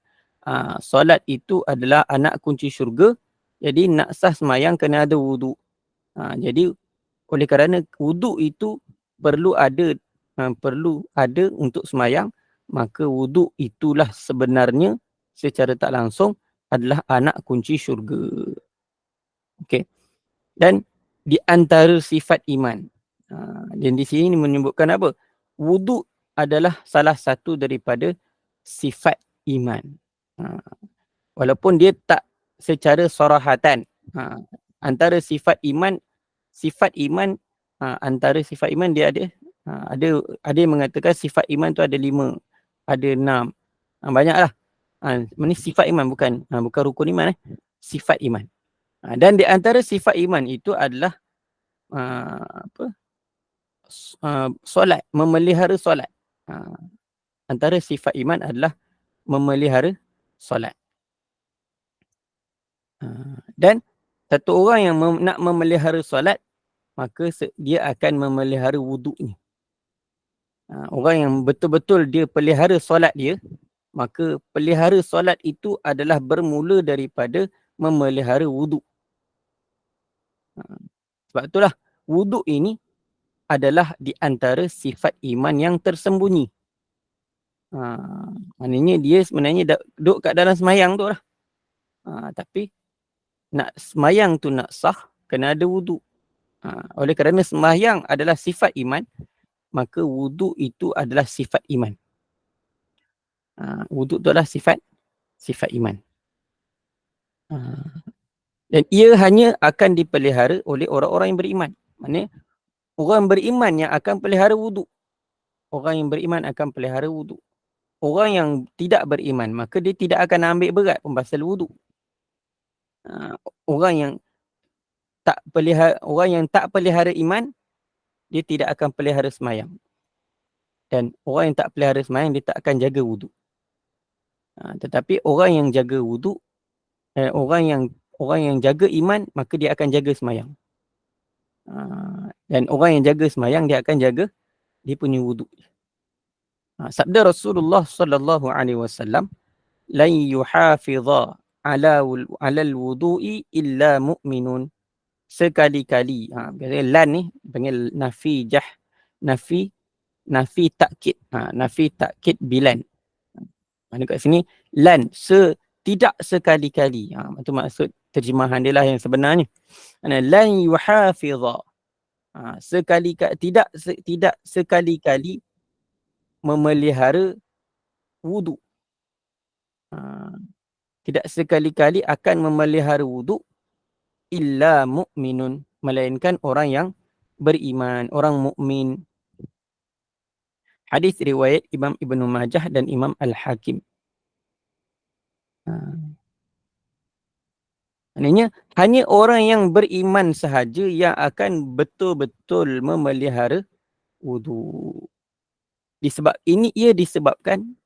Solat itu adalah anak kunci syurga. Jadi nak sah semayang kena ada wuduk. Jadi oleh kerana wuduk itu perlu ada untuk semayang, maka wuduk itulah sebenarnya secara tak langsung adalah anak kunci syurga. Okey. Dan di antara sifat iman. Dan di sini menyebutkan apa? Wuduk adalah salah satu daripada sifat iman. Walaupun dia tak secara sarahatan. Antara sifat iman, antara sifat iman dia ada yang mengatakan sifat iman tu ada 5, ada 6. Banyaklah. Ini sifat iman, bukan rukun iman. Sifat iman. Dan di antara sifat iman itu adalah solat, memelihara solat. Antara sifat iman adalah memelihara solat. Dan satu orang yang nak memelihara solat, maka dia akan memelihara wuduknya. Orang yang betul-betul dia pelihara solat dia, maka pelihara solat itu adalah bermula daripada memelihara wuduk. Sebab itulah wuduk ini adalah di antara sifat iman yang tersembunyi. Maknanya dia sebenarnya duduk kat dalam semayang tu lah. Tapi nak semayang tu nak sah, kena ada wuduk. Oleh kerana semayang adalah sifat iman, maka wuduk itu adalah sifat iman. Wuduk tu adalah sifat iman. Dan ia hanya akan dipelihara oleh orang-orang yang beriman. Maksudnya orang beriman yang akan pelihara wuduk. Orang yang beriman akan pelihara wuduk. Orang yang tidak beriman, maka dia tidak akan ambil berat pun pasal wuduk. Orang yang tak pelihara iman, dia tidak akan pelihara semayang. Dan orang yang tak pelihara semayang, dia tak akan jaga wuduk. Tetapi orang yang jaga wuduk, orang yang jaga iman, maka dia akan jaga semayang. Dan orang yang jaga semayang, dia akan jaga dia punya wuduk. Sabda Rasulullah sallallahu alaihi wasallam, "Lan yuhafidha ala al-wudu'i illa mu'minun." Sekali-kali. Biasanya lan ni panggil nafi takkid. Nafi takkid bilan. Mana kat sini lan tidak sekali-kali. Itu maksud terjemahan dia lah yang sebenarnya. Lan yuhafidha. Tidak sekali-kali memelihara wuduk. Tidak sekali-kali akan memelihara wuduk illa mu'minun, melainkan orang yang beriman, orang mukmin. Hadis riwayat Imam Ibnu Majah dan Imam Al-Hakim. Maknanya hanya orang yang beriman sahaja yang akan betul-betul memelihara wuduk. Ia disebabkan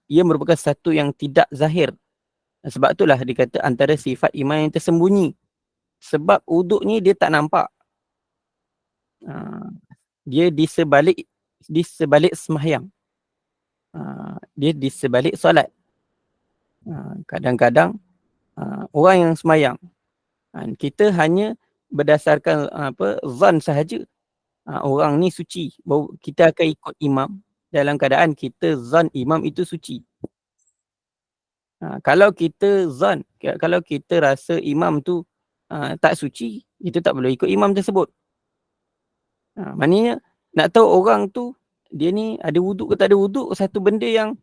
ia merupakan satu yang tidak zahir. Sebab itulah dikata antara sifat iman yang tersembunyi. Sebab wuduk ni dia tak nampak. Dia di sebalik sembahyang. Dia di sebalik solat. Kadang-kadang orang yang sembahyang, kita hanya berdasarkan zan sahaja. Orang ni suci, baru kita akan ikut imam dalam keadaan kita zan imam itu suci. Kalau kita rasa imam tu tak suci, kita tak boleh ikut imam tersebut. Maknanya nak tahu orang tu dia ni ada wuduk ke tak ada wuduk, satu benda yang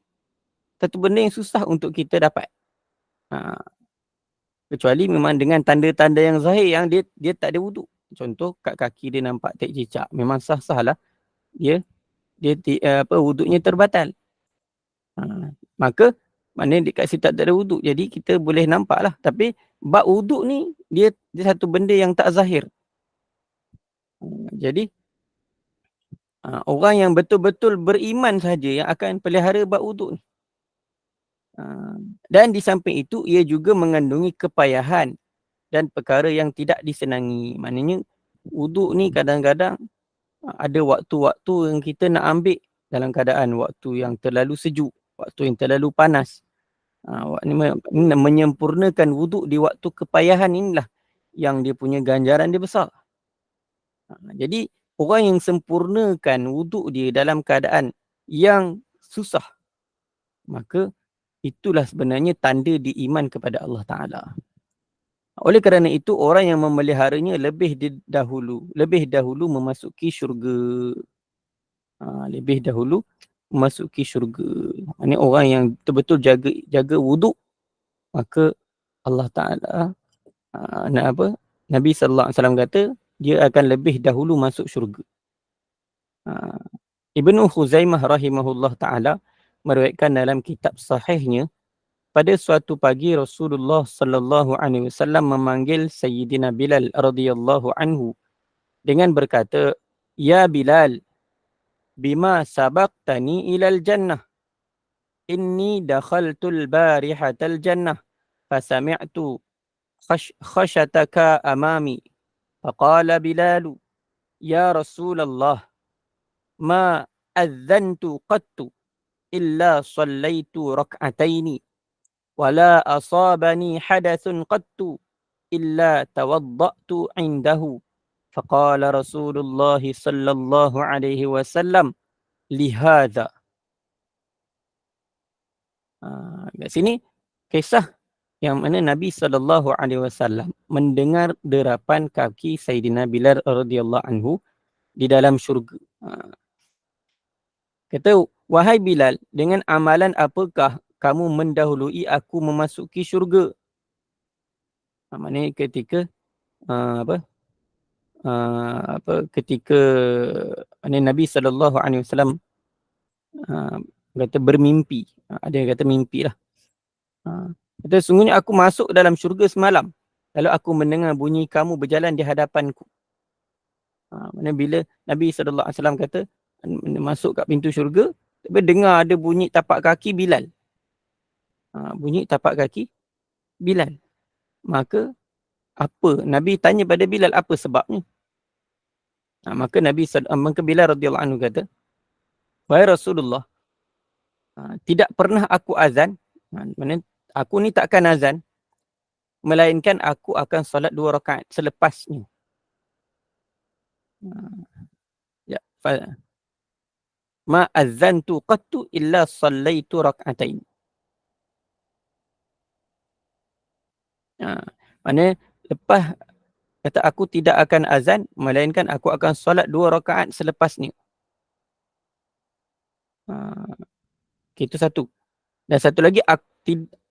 susah untuk kita dapat. Kecuali memang dengan tanda-tanda yang zahir yang dia tak ada wuduk. Contoh kat kaki dia nampak tek cicak, memang sah-sah lah dia wuduknya terbatal. Maka maknanya dekat situ tak ada wuduk, jadi kita boleh nampak lah. Tapi bab wuduk ni dia satu benda yang tak zahir. Jadi orang yang betul-betul beriman saja yang akan pelihara bab wuduk ni. Dan di samping itu ia juga mengandungi kepayahan dan perkara yang tidak disenangi. Maknanya wuduk ni kadang-kadang ada waktu-waktu yang kita nak ambil dalam keadaan waktu yang terlalu sejuk, waktu yang terlalu panas. Menyempurnakan wuduk di waktu kepayahan inilah yang dia punya ganjaran dia besar. Jadi orang yang sempurnakan wuduk dia dalam keadaan yang susah, maka itulah sebenarnya tanda diiman kepada Allah Ta'ala. Oleh kerana itu, orang yang memeliharanya lebih dahulu memasuki syurga. Lebih dahulu memasuki syurga. Ini orang yang betul-betul jaga wuduk, maka Allah Ta'ala Nabi sallallahu alaihi wasallam kata dia akan lebih dahulu masuk syurga. Ibnu Khuzaimah rahimahullah ta'ala meriwayatkan dalam kitab sahihnya, pada suatu pagi Rasulullah sallallahu alaihi wasallam memanggil Sayyidina Bilal radhiyallahu anhu dengan berkata, "Ya Bilal, bima sabaqtani ilal jannah. Inni dakhaltul barihatal jannah fasami'tu khashataka amami." Faqala Bilalu, "Ya Rasulullah, ma adzantu qattu illa sallaitu rak'ataini wala asabani hadathun qattu إلا توضأت عنده فقال رسول الله صلى الله عليه وسلم لهذا. Kat sini kisah yang mana Nabi SAW mendengar derapan kaki Sayyidina Bilal radhiyallahu anhu di dalam syurga. Kata, wahai Bilal, dengan amalan apakah kamu mendahului aku memasuki syurga? Maknanya ketika ketika Nabi SAW kata bermimpi. Ada yang kata mimpi lah. Kata, sungguhnya aku masuk dalam syurga semalam. Lalu aku mendengar bunyi kamu berjalan di hadapanku. Mana bila Nabi SAW kata masuk kat pintu syurga, tapi dengar ada bunyi tapak kaki Bilal. Bunyi tapak kaki Bilal. Maka apa? Nabi tanya pada Bilal apa sebabnya. Maka Bilal radhiyallahu anhu kata, wahai Rasulullah, tidak pernah aku azan. Maksudnya aku ni takkan azan melainkan aku akan solat 2 rakaat selepasnya. Ya, ma azantu qattu illa sallaitu rak'atain. Maknanya lepas kata aku tidak akan azan melainkan aku akan solat 2 rakaat selepasnya. Itu satu. Dan satu lagi,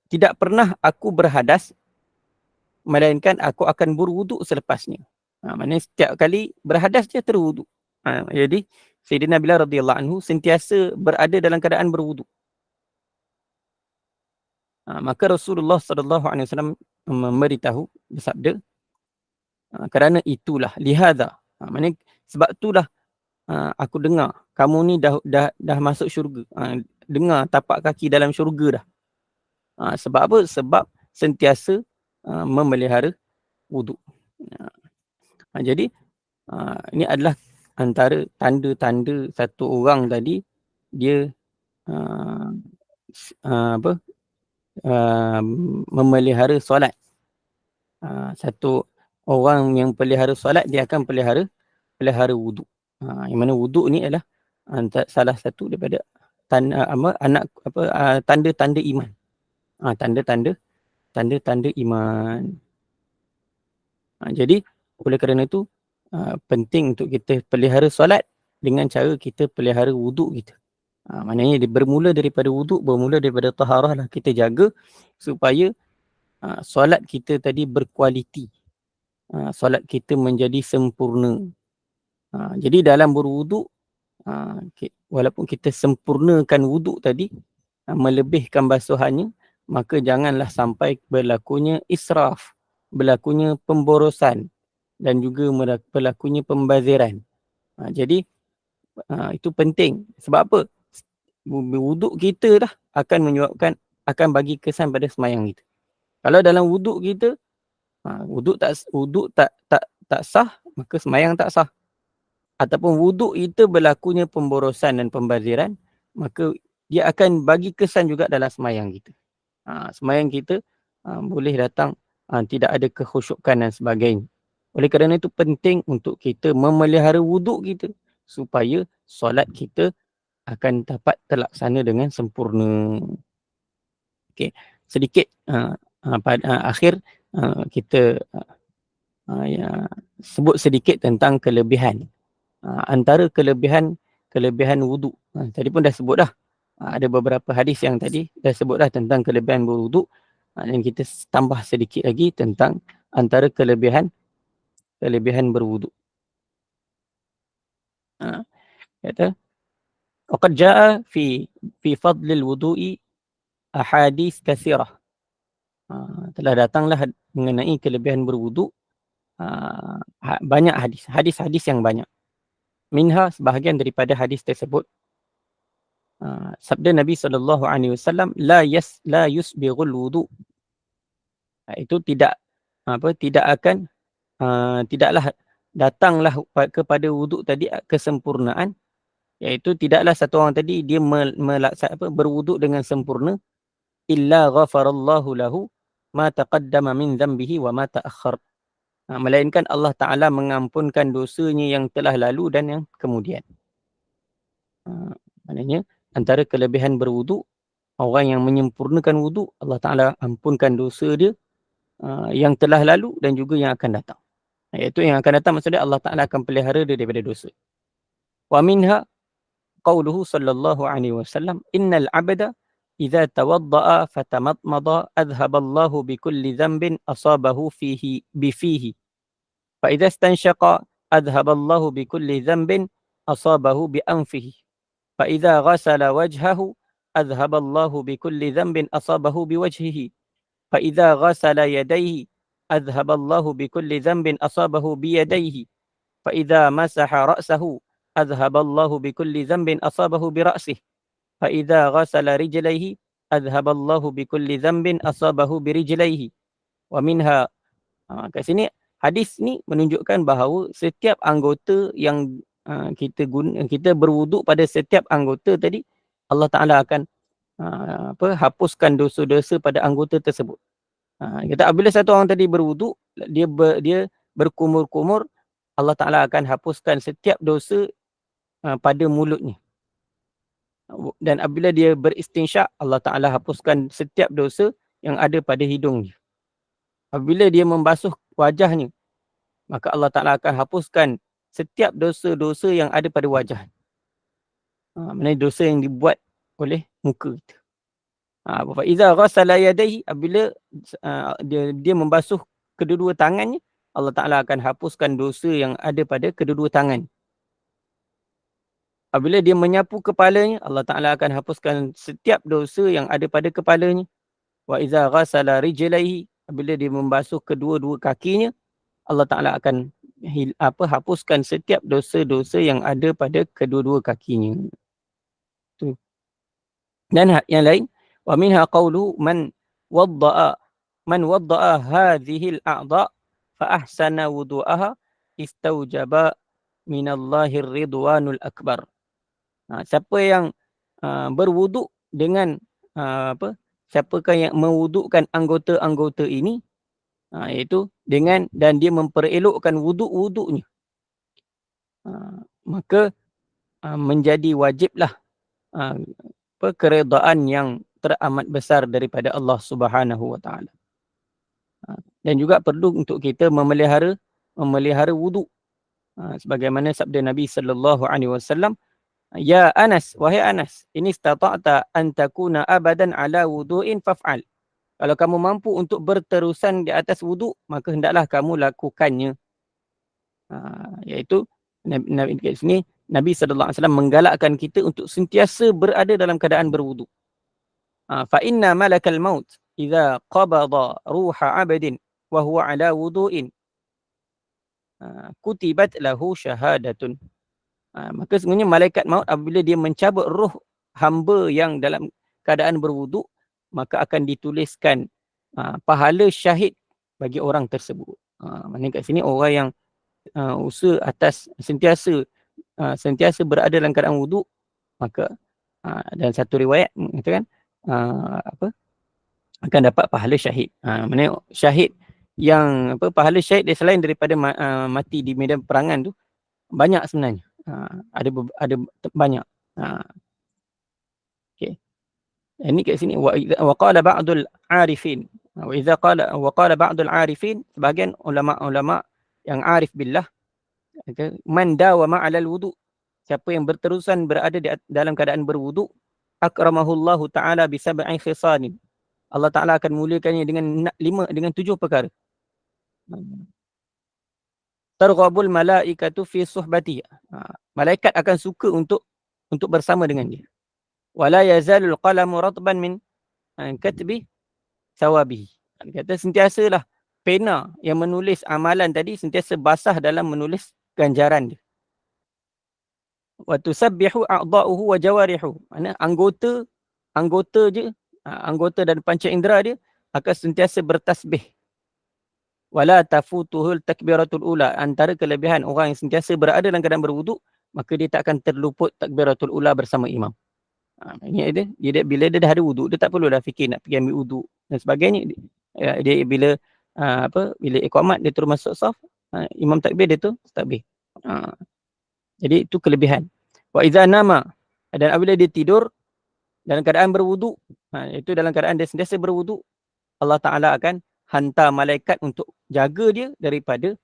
tidak pernah aku berhadas melainkan aku akan berwuduk selepasnya. Maknanya setiap kali berhadas dia terwuduk. Jadi Sayyidina Bilal radhiyallahu anhu sentiasa berada dalam keadaan berwuduk. Maka Rasulullah SAW memberitahu, bersabda, kerana itulah lihada. Maknanya sebab itulah aku dengar kamu ni dah masuk syurga. Dengar tapak kaki dalam syurga dah. Sebab apa? Sebab sentiasa memelihara wuduk. Jadi ini adalah antara tanda-tanda satu orang tadi dia memelihara solat. Satu orang yang pelihara solat, dia akan pelihara wuduk. Yang mana wuduk ni adalah salah satu daripada tanda-tanda iman. Tanda-tanda iman. Jadi oleh kerana itu penting untuk kita pelihara solat dengan cara kita pelihara wuduk kita. Maknanya dia bermula daripada wuduk, bermula daripada taharah lah kita jaga supaya solat kita tadi berkualiti. Solat kita menjadi sempurna. Jadi dalam berwuduk, walaupun kita sempurnakan wuduk tadi, melebihkan basuhannya, maka janganlah sampai berlakunya israf, berlakunya pemborosan dan juga berlakunya pembaziran. Jadi itu penting. Sebab apa? Wuduk kita dah akan bagi kesan pada semayang kita. Kalau dalam wuduk kita wuduk tak sah, maka semayang tak sah. Ataupun wuduk kita berlakunya pemborosan dan pembaziran, maka dia akan bagi kesan juga dalam semayang kita. Semayang kita boleh datang tidak ada kekhusyukan dan sebagainya. Oleh kerana itu penting untuk kita memelihara wuduk kita supaya solat kita akan dapat terlaksana dengan sempurna. Okey, sedikit pada akhir kita sebut sedikit tentang kelebihan. Antara kelebihan wuduk. Tadi pun dah sebut dah. Ada beberapa hadis yang tadi dah sebut dah tentang kelebihan berwuduk. Dan kita tambah sedikit lagi tentang antara kelebihan berwuduk. Kata, waqad jaa fi fadlil wudu'i ahadits katsirah. Telah datanglah mengenai kelebihan berwuduk banyak hadis yang banyak. Minha, sebahagian daripada hadis tersebut, sabda Nabi SAW, la yusbighul wudu. Itu tidaklah datanglah kepada wuduk tadi kesempurnaan, iaitu tidaklah satu orang tadi dia berwuduk dengan sempurna, illa ghafarallahu lahu ma taqaddama min dhanbihi wa ma ta'akhkhar. Melainkan Allah Ta'ala mengampunkan dosanya yang telah lalu dan yang kemudian. Maknanya antara kelebihan berwuduk, orang yang menyempurnakan wuduk, Allah Ta'ala ampunkan dosa dia yang telah lalu dan juga yang akan datang. Iaitu yang akan datang maksudnya Allah Ta'ala akan pelihara dia daripada dosa. Wa minha qawluhu sallallahu alaihi wasallam, innal abda idza tawadda'a fatamadmada adhaballahu bikulli dhanbin asabahu fihi bifihi. Fa idza istanshaqa adhaballahu bikulli dhanbin asabahu bianfihi. Fa idza ghasala wajhahu adhaballahu bikulli dhanbin asabahu biwajhihi. Fa idza ghasala yadayhi adhaballahu bikulli dhanbin asabahu biyadayhi. Fa idza masaha ra'sahu adhaballahu bikulli dhanbin asabahu bira'sihi. Fa idza ghasala rijlaihi adhaballahu bikulli dhanbin asabahu birijlaihi. Wa minha, kat sini hadis ni menunjukkan bahawa setiap anggota yang kita berwuduk pada setiap anggota tadi, Allah Ta'ala akan hapuskan dosa-dosa pada anggota tersebut. Kata apabila satu orang tadi berwuduk, dia berkumur-kumur, Allah Ta'ala akan hapuskan setiap dosa pada mulutnya. Dan apabila dia beristinsyak, Allah Ta'ala hapuskan setiap dosa yang ada pada hidungnya. Apabila dia membasuh wajahnya, maka Allah Ta'ala akan hapuskan setiap dosa-dosa yang ada pada wajah. Maksudnya dosa yang dibuat oleh muka kita. Fa iza ghasala yadayhi, apabila dia membasuh kedua-dua tangannya, Allah Ta'ala akan hapuskan dosa yang ada pada kedua-dua tangan. Apabila dia menyapu kepalanya, Allah Ta'ala akan hapuskan setiap dosa yang ada pada kepalanya. Wa iza ghasala rijlaihi, apabila dia membasuh kedua-dua kakinya, Allah Ta'ala akan hapuskan setiap dosa-dosa yang ada pada kedua-dua kakinya. Tu. Dan yang lain, wa minha qawlu man wadda'a hadhihi al-a'dha fa ahsana wudu'aha istawjaba minallahi ridwanul akbar. Siapa yang berwuduk dengan siapakah yang mewudukkan anggota-anggota ini, iaitu dengan dan dia memperelokkan wuduk-wuduknya, maka menjadi wajiblah keredaan yang teramat besar daripada Allah Subhanahu wa Ta'ala. Dan juga perlu untuk kita memelihara wuduk, sebagaimana sabda Nabi sallallahu alaihi wasallam, ya Anas, wahai Anas, in istata'ta an takuna abadan ala wudu'in faf'al. Kalau kamu mampu untuk berterusan di atas wuduk, maka hendaklah kamu lakukannya. Iaitu Nabi kat sini, Nabi sallallahu alaihi wasallam menggalakkan kita untuk sentiasa berada dalam keadaan berwuduk. Fa inna malakal maut idza qabada ruha 'abdin wa huwa ala wudu'in kutibat lahu syahadatun. Maka sebenarnya malaikat maut apabila dia mencabut roh hamba yang dalam keadaan berwuduk, maka akan dituliskan pahala syahid bagi orang tersebut. Maksudnya kat sini orang yang usaha atas sentiasa berada dalam keadaan wuduk, maka dalam satu riwayat mengatakan akan dapat pahala syahid. Maksudnya syahid yang pahala syahid dia selain daripada mati di medan perangan tu, banyak sebenarnya. Ada banyak. Okey. Ini kat sini wa qala ba'dul 'arifin. Wa qala ba'dul 'arifin, sebahagian ulama-ulama yang arif billah, man dawama 'alal wudu', siapa yang berterusan berada dalam keadaan berwuduk, akramahullahu ta'ala bi sab'i khisanin. Allah Ta'ala akan muliakannya dengan 7 perkara. Targhabul malaikatu fi suhbati. Malaikat akan suka untuk bersama dengan dia. Wala yazalul qalamu ratban min katbi sawabihi. Dia kata sentiasalah pena yang menulis amalan tadi sentiasa basah dalam menulis ganjaran dia. Wa tusabbihu a'dha'uhu wa jawarihu. Maksudnya anggota je, anggota dan panca indera dia akan sentiasa bertasbih. Wala tafutuhul takbiratul ula. Antara kelebihan orang yang sentiasa berada dalam keadaan berwuduk, maka dia tak akan terluput takbiratul ula bersama imam. Ini dia bila dia dah ada wuduk, dia tak perlu dah fikir nak pergi ambil wuduk dan sebagainya. Dia bila bila iqamat dia terus masuk saf, imam takbir dia tu takbir. Jadi itu kelebihan. Wa idza nama, dan apabila dia tidur dalam keadaan berwuduk, itu dalam keadaan dia sentiasa berwuduk, Allah Taala akan hantar malaikat untuk jaga dia daripada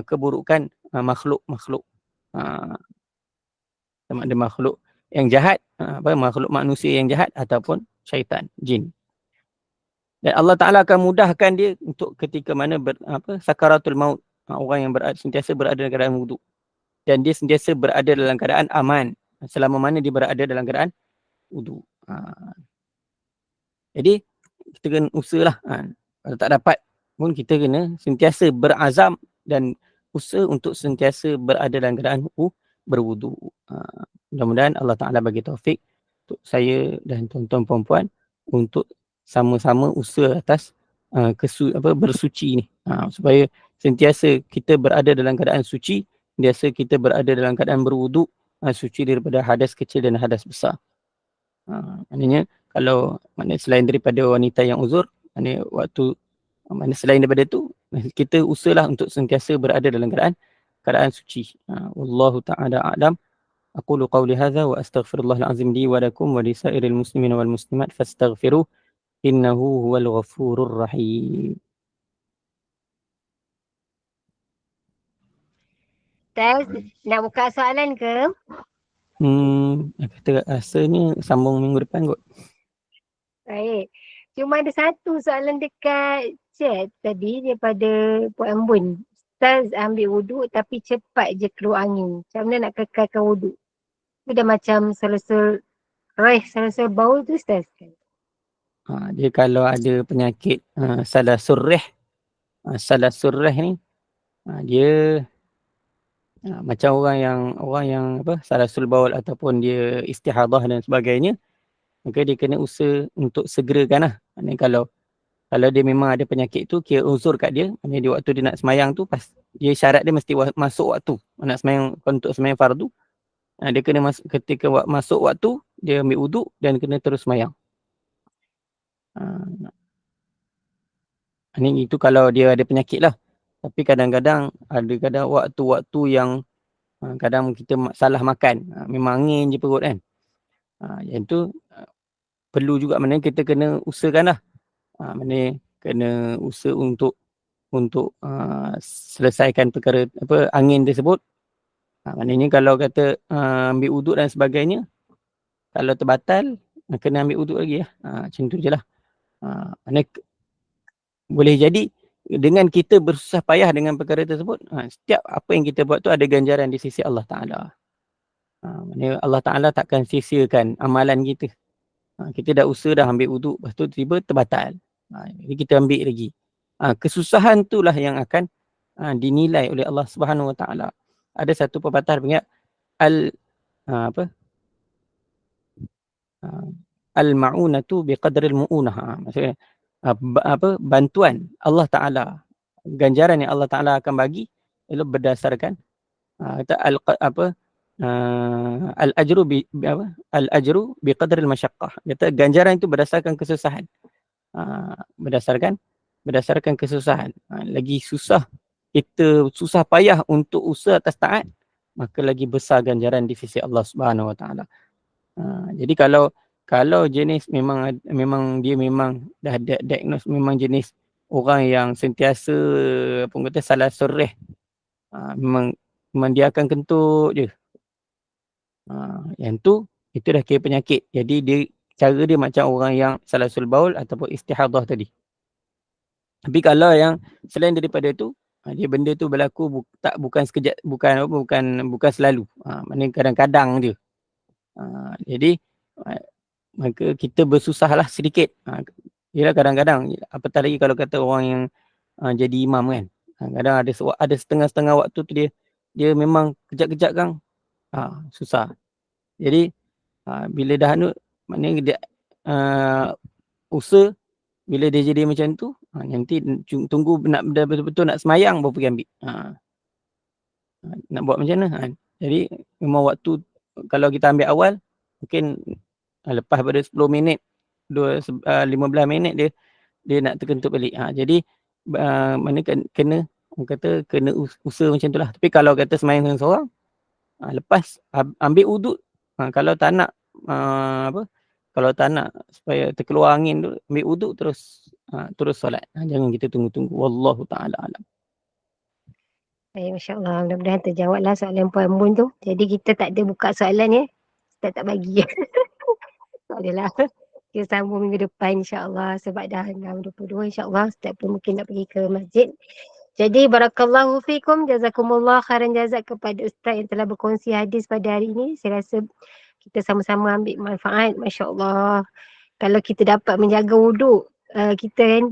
keburukan makhluk-makhluk. Sama ada makhluk yang jahat, makhluk manusia yang jahat ataupun syaitan, jin. Dan Allah Taala akan mudahkan dia untuk ketika mana sakaratul maut, orang yang sentiasa berada dalam keadaan wuduk, dan dia sentiasa berada dalam keadaan aman selama mana dia berada dalam keadaan wuduk. Jadi kita kena usahalah. Kalau tak dapat pun kita kena sentiasa berazam dan usaha untuk sentiasa berada dalam keadaan berwuduk. Mudah-mudahan Allah Ta'ala bagi taufik untuk saya dan tuan-tuan perempuan untuk sama-sama usaha atas bersuci ni. Supaya sentiasa kita berada dalam keadaan suci, sentiasa kita berada dalam keadaan berwuduk, suci daripada hadas kecil dan hadas besar. Maknanya kalau selain daripada wanita yang uzur, selain daripada itu, kita usahalah untuk sentiasa berada dalam keadaan suci. Wallahu ta'ala a'lam. Aqulu qawli hadha wa astaghfirullahal azim li wa lakum wa li sairil muslimin wal muslimat fastaghfiruh innahu huwal ghafurur rahim. Ustaz, nak buka soalan ke? Kata rasanya sambung minggu depan kot. Baik. Cuma ada satu soalan dekat chat tadi daripada Puan Ambun. Ustaz ambil wuduk tapi cepat je keluar angin. Macam mana nak kekalkan wuduk? Itu dah macam selesai baul tu Ustaz. Dia kalau ada penyakit salah surrih ni, dia macam orang yang salasul baul ataupun dia istihadah dan sebagainya, maka dia kena usaha untuk segerakan lah. Maknanya kalau dia memang ada penyakit tu, kira uzur kat dia, maknanya dia waktu dia nak semayang tu, dia syarat dia mesti masuk waktu. Nak semayang, untuk semayang fardu, dia kena ketika masuk waktu, dia ambil wuduk dan kena terus semayang. Ini itu kalau dia ada penyakit lah. Tapi kadang-kadang ada waktu-waktu yang kadang kita salah makan, memang angin je perut kan. Yang tu perlu juga, maknanya kita kena usahakan lah. Maknanya kena usaha untuk selesaikan perkara angin tersebut. Maknanya kalau kata ambil wuduk dan sebagainya, kalau terbatal kena ambil wuduk lagi lah. Macam tu je lah. Maknanya boleh jadi dengan kita bersusah payah dengan perkara tersebut, setiap apa yang kita buat tu ada ganjaran di sisi Allah Ta'ala. Maknanya Allah Ta'ala takkan sia-siakan amalan kita. Kita dah usaha dah ambil wuduk, lepas tu tiba terbatal. Jadi kita ambil lagi. Kesusahan itulah yang akan dinilai oleh Allah Subhanahu Wa Ta'ala. Ada satu pepatah panggil al-ma'unatu biqadril mu'unah. Maksudnya bantuan Allah Ta'ala, ganjaran yang Allah Ta'ala akan bagi itu berdasarkan al-ajru biqadril masyaqqah. Kata ganjaran itu berdasarkan kesusahan. Berdasarkan kesusahan. Lagi susah kita susah payah untuk usaha atas taat, maka lagi besar ganjaran di sisi Allah Subhanahu Wa Ta'ala. Jadi kalau jenis memang dia dah diagnose memang jenis orang yang sentiasa salah surrih, memang dia akan kentut je. Yang tu itu dah kira penyakit. Jadi cara dia macam orang yang salasul baul ataupun istihadah tadi. Tapi kalau yang selain daripada itu, dia benda tu berlaku bukan sekejap, bukan selalu. Maknanya kadang-kadang je. Jadi maka kita bersusahlah sedikit. Ialah kadang-kadang, apatah lagi kalau kata orang yang jadi imam kan. Kadang ada setengah-setengah waktu tu dia memang kejap-kejap kan susah. Jadi bila dah maknanya dia usaha, bila dia jadi macam tu, nanti tunggu nak betul-betul nak semayang baru pergi ambil. Nak buat macam mana? Jadi memang waktu kalau kita ambil awal, mungkin lepas pada 10 minit, 15 minit dia dia nak terkentut balik. Jadi mana kena orang kata kena usaha macam tu lah. Tapi kalau kata sembahyang seorang, lepas ambil wuduk, kalau tak nak kalau tak nak supaya terkeluar angin tu, ambil wuduk terus solat. Jangan kita tunggu-tunggu. Wallahu ta'ala alam. Baik, Masya Allah. Mudah-mudahan terjawablah soalan Puan Mun tu. Jadi kita tak ada buka soalan ya. Kita tak bagi. Tak adalah. Kita sambung minggu depan insyaAllah. Sebab dah 6.22 insyaAllah. Ustaz pun mungkin nak pergi ke masjid. Jadi barakallahu fikum. Jazakumullah khairan jazak kepada Ustaz yang telah berkongsi hadis pada hari ini. Saya rasa kita sama-sama ambil manfaat. Masya Allah. Kalau kita dapat menjaga wuduk kita kan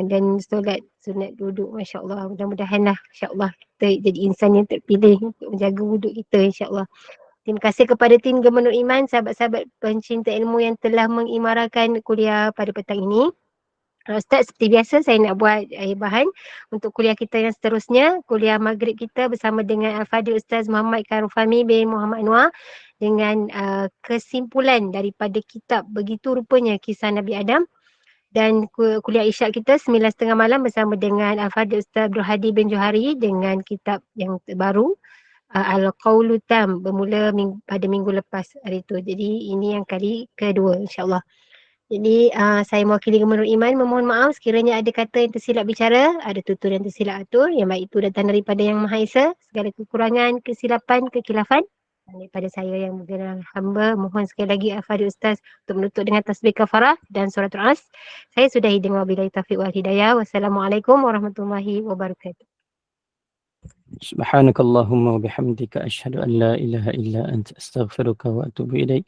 dan solat sunat duduk, Masya Allah. Mudah-mudahan lah Insya Allah kita jadi insan yang terpilih untuk menjaga wuduk kita Insya Allah. Terima kasih kepada tim Gemenur Iman, sahabat-sahabat pencinta ilmu yang telah mengimarahkan kuliah pada petang ini. Ustaz, seperti biasa saya nak buat bahan untuk kuliah kita yang seterusnya. Kuliah maghrib kita bersama dengan Al-Fadhil Ustaz Muhammad Karufami bin Muhammad Anwar dengan kesimpulan daripada kitab Begitu Rupanya Kisah Nabi Adam. Dan kuliah isyak kita 9.30 malam bersama dengan Al-Fadhil Ustaz Abdul Hadi bin Johari dengan kitab yang terbaru Al-Qawlu Tam bermula pada minggu lepas hari itu. Jadi ini yang kali kedua insyaAllah. Jadi saya mewakili Gemenur Iman memohon maaf sekiranya ada kata yang tersilap bicara, ada tutur yang tersilap atur, yang baik itu datang daripada Yang Maha Esa, segala kekurangan, kesilapan, kekilafan daripada saya yang bergerak hamba. Mohon sekali lagi Al-Fadhil Ustaz untuk menutup dengan tasbih kafarah dan suratul As. Saya sudahi dengan wabillahi taufiq wal hidayah. Wassalamualaikum warahmatullahi wabarakatuh. Subhanakallahumma wa bihamdika asyhadu an la ilaha illa anta astaghfiruka wa atubu ilaik.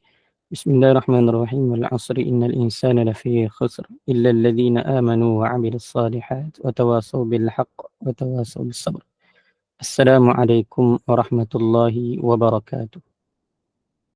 Bismillahirrahmanirrahim. Wal 'asri innal insana lafi khusr illa alladhina amanu wa 'amilus salihat wa tawasaw bil haqq wa tawasaw bis sabr. Assalamualaikum warahmatullahi wabarakatuh.